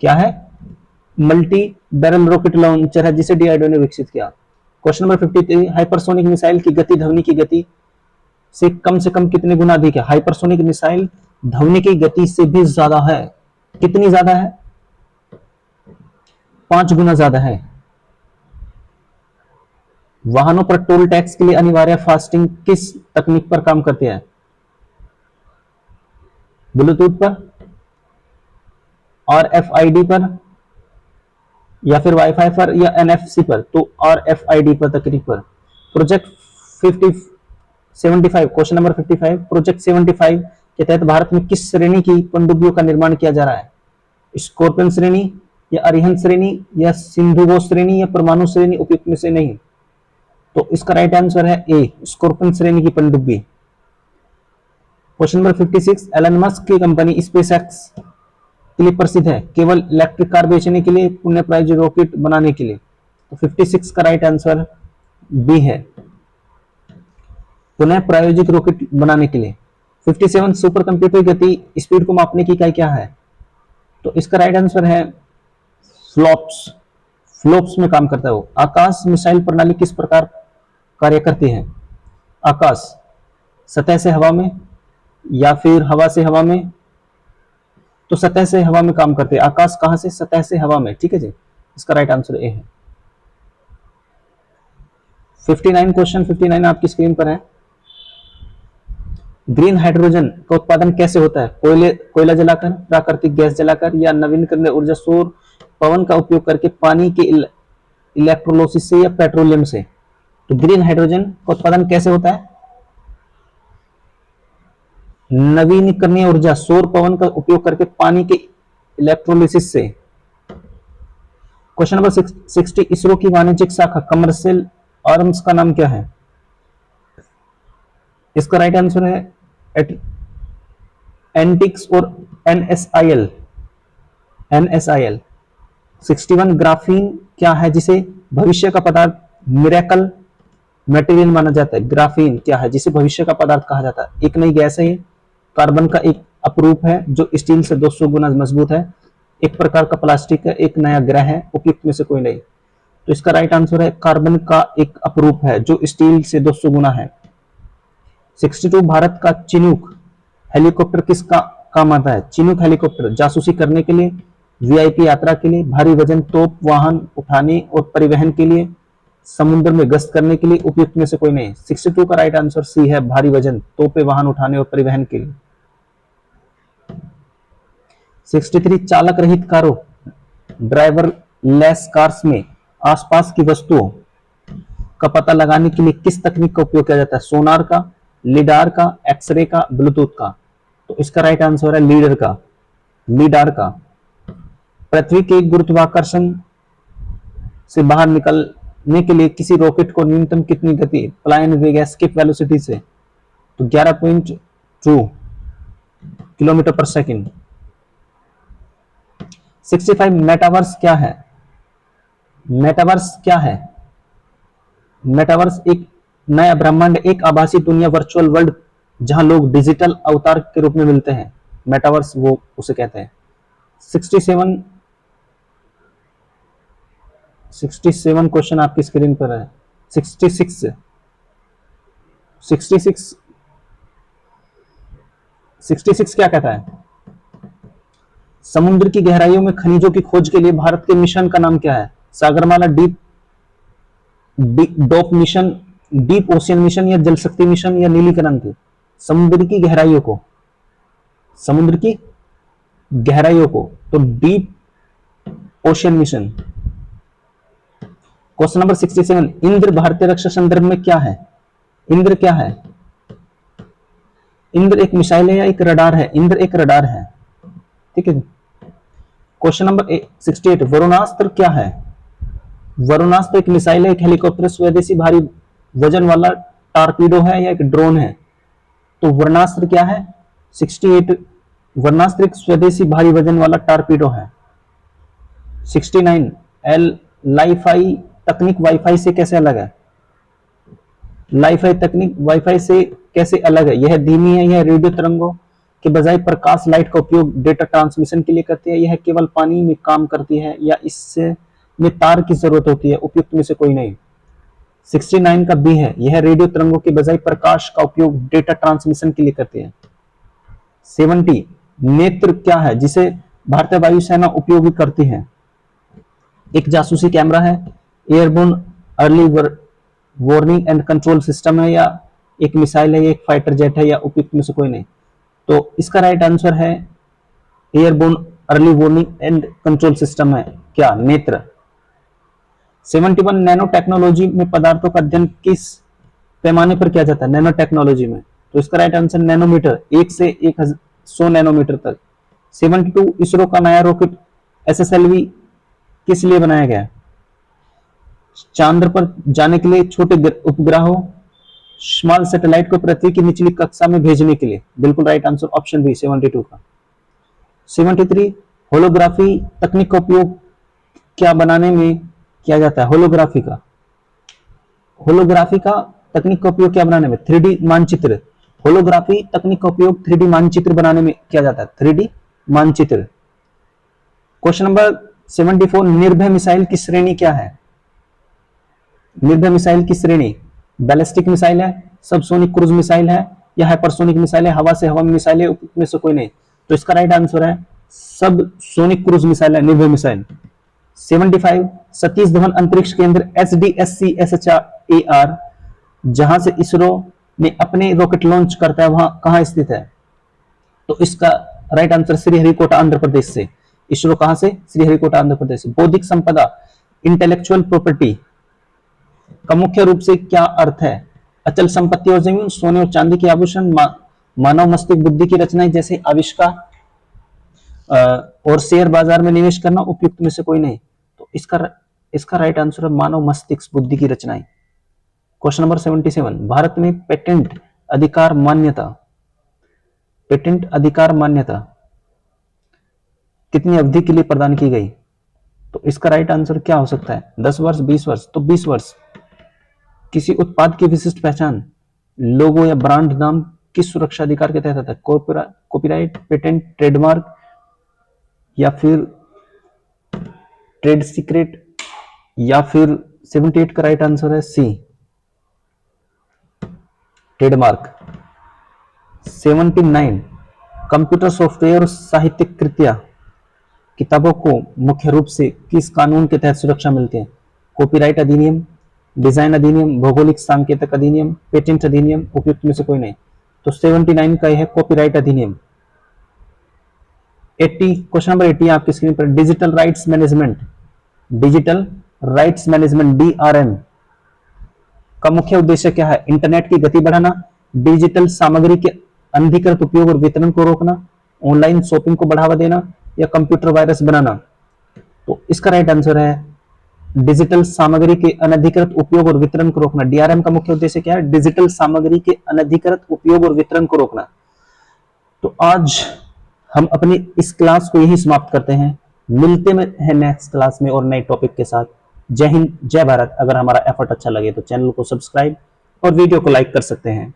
क्या है? मल्टी बैरल रॉकेट लॉन्चर है जिसे डीआरडीओ ने विकसित किया। क्वेश्चन नंबर 53, हाइपरसोनिक मिसाइल की गति ध्वनि की गति से कम कितने गुना अधिक है? हाइपरसोनिक मिसाइल ध्वनि की गति से भी ज्यादा है। कितनी ज्यादा है? 5 गुना ज्यादा है। वाहनों पर टोल टैक्स के लिए अनिवार्य फास्टिंग किस तकनीक पर काम करती है? ब्लूटूथ पर, RFID पर, या फिर वाईफाई पर, या NFC पर? तो RFID पर तकनीक पर। प्रोजेक्ट 75, क्वेश्चन नंबर 55, प्रोजेक्ट 75 के तहत भारत में किस श्रेणी की पनडुब्बियों का निर्माण किया जा रहा है? स्कॉर्पियन श्रेणी या अरिहंत श्रेणी या सिंधुगो श्रेणी या परमाणु श्रेणी, उपयुक्त में से नहीं। तो इसका राइट आंसर है ए, स्कॉर्पियन श्रेणी की पनडुब्बी। क्वेश्चन नंबर 56, एलन मस्क की कंपनी स्पेसएक्स के लिए प्रसिद्ध है, केवल इलेक्ट्रिक कार बेचने के लिए, पुनः प्रायोजित रॉकेट बनाने के लिए। तो 56 का राइट आंसर बी है, पुनः प्रायोजित रॉकेट बनाने के लिए। 57, सुपर कंप्यूटर गति स्पीड को मापने की इकाई क्या है? तो इसका राइट आंसर है फ्लॉप्स। फ्लॉप्स में काम करता है वो। आकाश मिसाइल प्रणाली किस प्रकार कार्य करती है? आकाश सतह से हवा में या फिर हवा से हवा में? तो सतह से हवा में काम करते हैं। आकाश कहां से? सतह से हवा में। ठीक है जी, इसका राइट आंसर ए है। 59, क्वेश्चन 59 आपकी स्क्रीन पर है। ग्रीन हाइड्रोजन का उत्पादन कैसे होता है? कोयला जलाकर, प्राकृतिक गैस जलाकर या नवीनकरणीय ऊर्जा सौर पवन का उपयोग करके, पानी के इलेक्ट्रोलिसिस से या पेट्रोलियम से? तो ग्रीन हाइड्रोजन का उत्पादन कैसे होता है? नवीनकरणीय ऊर्जा सौर पवन का उपयोग करके, पानी के इलेक्ट्रोलिसिस से। क्वेश्चन नंबर 60, इसरो की वाणिज्यिक शाखा कमर्शियल आर्म्स का नाम क्या है? इसका राइट आंसर है एंटिक्स और एनएसआईएल। एनएसआईएल। 61, ग्राफीन क्या है जिसे भविष्य का पदार्थ मिरेकल मटेरियल माना जाता है? ग्राफीन क्या है जिसे भविष्य का पदार्थ कहा जाता है? एक नई गैस है ये, कार्बन का एक अपरूप है जो स्टील से 200 गुना मजबूत है, एक प्रकार का प्लास्टिक है, एक नया ग्रह है, उपयुक्त में से कोई नहीं। तो इसका राइट आंसर है कार्बन का एक अपरूप है जो स्टील से 200 गुना है। 62, भारत का चिनूक हेलीकॉप्टर किसका काम आता है? चिनूक हेलीकॉप्टर जासूसी करने के लिए, वीआईपी यात्रा के लिए, भारी वजन तोप वाहन उठाने और परिवहन के लिए, समुद्र में गश्त करने के लिए, उपयुक्त में से कोई नहीं। 62 का राइट आंसर सी है, भारी वजन तोपे वाहन उठाने और परिवहन के लिए। 63, चालक रहित कारों ड्राइवर लेस कार्स में आसपास की वस्तुओं का पता लगाने के लिए किस तकनीक का उपयोग किया जाता है? सोनार का, लिडार का, एक्सरे का, ब्लूटूथ का? तो इसका राइट आंसर है लीडर का, लिडार का। पृथ्वी के गुरुत्वाकर्षण से बाहर निकलने के लिए किसी रॉकेट को न्यूनतम कितनी गति, फ्लाइंग वेग, एस्केप वेलोसिटी से? तो 11.2 किलोमीटर पर सेकंड। 65, मेटावर्स क्या है? मेटावर्स क्या है? मेटावर्स एक नया ब्रह्मांड, एक आभासी दुनिया, वर्चुअल वर्ल्ड जहां लोग डिजिटल अवतार के रूप में मिलते हैं, मेटावर्स वो उसे कहते हैं। 67 क्वेश्चन आपकी स्क्रीन पर है। 66 क्या कहता है? समुद्र की गहराइयों में खनिजों की खोज के लिए भारत के मिशन का नाम क्या है? Sagarmala deep mission, deep ocean mission या जल शक्ति मिशन या नीली क्रांति? समुद्र की गहराइयों को, समुद्र की गहराइयों को, तो deep ocean mission. Question number 67, Indra भारतीय रक्षा संदर्भ में क्या है? इंद्र क्या है? इंद्र एक मिसाइल है या एक रडार है? इंद्र एक रडार है। ठीक है। क्वेश्चन नंबर 68, वरुणास्त्र क्या है? वरुणास्त्र एक मिसाइल है, एक हेलीकॉप्टर, स्वदेशी भारी वजन वाला टारपीडो है या एक ड्रोन है? तो वरुणास्त्र क्या है? 68, वरुणास्त्र एक स्वदेशी भारी वजन वाला टारपीडो है। 69, लाइफाई तकनीक वाईफाई से कैसे अलग है? लाइफाई तकनीक वाईफाई से कैसे अलग है? यह धीमी है, यह रेडियो तरंगों के बजाय प्रकाश लाइट का उपयोग डेटा ट्रांसमिशन के लिए करती है, यह केवल पानी में काम करती है या इससे में तार की जरूरत होती है? उपयुक्त में से कोई नहीं। 69 का बी है, यह रेडियो तरंगों के बजाय प्रकाश का उपयोग डेटा ट्रांसमिशन के लिए करती है। 70, नेत्र क्या है जिसे भारतीय वायुसेना उपयोग करती है? एक जासूसी कैमरा है, airborne early warning and control system है, या एक मिसाइल है, एक फाइटर जेट है, या उपयुक्त में से कोई नहीं। तो इसका राइट आंसर है airborne early warning and control system है क्या? नेत्र। 71, नैनो टेक्नोलॉजी में पदार्थों का अध्ययन किस पैमाने पर किया जाता है नैनो टेक्नोलॉजी में, तो इसका राइट आंसर नैनोमीटर, 1 से 100 नैनोमीटर तक। 72 इसरो का नया रॉकेट SSLV किस लिए बनाया गया? चांद्र पर जाने के लिए, छोटे उपग्रहों, स्मॉल सैटेलाइट को पृथ्वी की निचली कक्षा में भेजने के लिए। बिल्कुल राइट आंसर ऑप्शन बी 72 का। 73 होलोग्राफी तकनीक का उपयोग क्या बनाने में किया जाता है? होलोग्राफी का तकनीक का उपयोग क्या बनाने में? 3D मानचित्र। होलोग्राफी तकनीक का उपयोग 3D मानचित्र बनाने में किया जाता है, 3D मानचित्र। क्वेश्चन नंबर 74 निर्भय मिसाइल की श्रेणी क्या है? निर्भय मिसाइल की श्रेणी बैलिस्टिक मिसाइल है, सबसोनिक क्रूज मिसाइल है, या हाइपरसोनिक मिसाइल है, हवा से हवा में मिसाइल है, में से कोई नहीं। तो इसका राइट आंसर है सब सोनिक क्रूज मिसाइल है, निर्भय मिसाइल। 75 सतीश धवन अंतरिक्ष केंद्र SDSC-SHAR जहां से इसरो ने अपने रॉकेट लॉन्च करता है, वहां कहां स्थित है? तो इसका राइट आंसर श्रीहरिकोटा आंध्र प्रदेश से। इसरो कहां से? श्रीहरिकोटा आंध्र प्रदेश से। बौद्धिक संपदा इंटेलेक्चुअल प्रॉपर्टी का मुख्य रूप से क्या अर्थ है? अचल संपत्ति और जमीन, सोने और चांदी के आभूषण, मानव मस्तिष्क बुद्धि की रचनाएं जैसे आविष्कार और शेयर बाजार में निवेश करना, उपयुक्त में से कोई नहीं। तो इसका राइट आंसर है मानव मस्तिष्क बुद्धि की रचनाएं। क्वेश्चन नंबर 77 भारत में पेटेंट अधिकार मान्यता कितनी अवधि के लिए प्रदान की गई? तो इसका राइट आंसर क्या हो सकता है? 10 वर्ष, 20 वर्ष। तो 20 वर्ष। किसी उत्पाद की विशिष्ट पहचान, लोगो या ब्रांड नाम किस सुरक्षा अधिकार के तहत आता है? कॉपीराइट, पेटेंट, ट्रेडमार्क या फिर ट्रेड सीक्रेट, या फिर 78 का राइट आंसर है सी ट्रेडमार्क। 79 कंप्यूटर सॉफ्टवेयर साहित्यिक कृतियां किताबों को मुख्य रूप से किस कानून के तहत सुरक्षा मिलती है? कॉपीराइट अधिनियम, डिजाइन अधिनियम, भौगोलिक सांकेतिक अधिनियम, पेटेंट अधिनियम, उपयुक्त में से कोई नहीं। तो 79 का यह है कॉपीराइट अधिनियम। 80 क्वेश्चन नंबर 80 आपकी स्क्रीन पर डिजिटल राइट्स मैनेजमेंट DRM का मुख्य उद्देश्य क्या है? इंटरनेट की गति बढ़ाना, डिजिटल सामग्री के अनधिकृत उपयोग और वितरण को रोकना, ऑनलाइन शॉपिंग को बढ़ावा देना, या कंप्यूटर वायरस बनाना। तो इसका राइट आंसर है डिजिटल सामग्री के अनधिकृत उपयोग और वितरण को रोकना। DRM का मुख्य उद्देश्य क्या है? डिजिटल सामग्री के अनधिकृत उपयोग और वितरण को रोकना। तो आज हम अपनी इस क्लास को यही समाप्त करते हैं। मिलते हैं नेक्स्ट क्लास में और नए टॉपिक के साथ। जय हिंद, जय भारत। अगर हमारा एफर्ट अच्छा लगे तो चैनल को सब्सक्राइब और वीडियो को लाइक कर सकते हैं।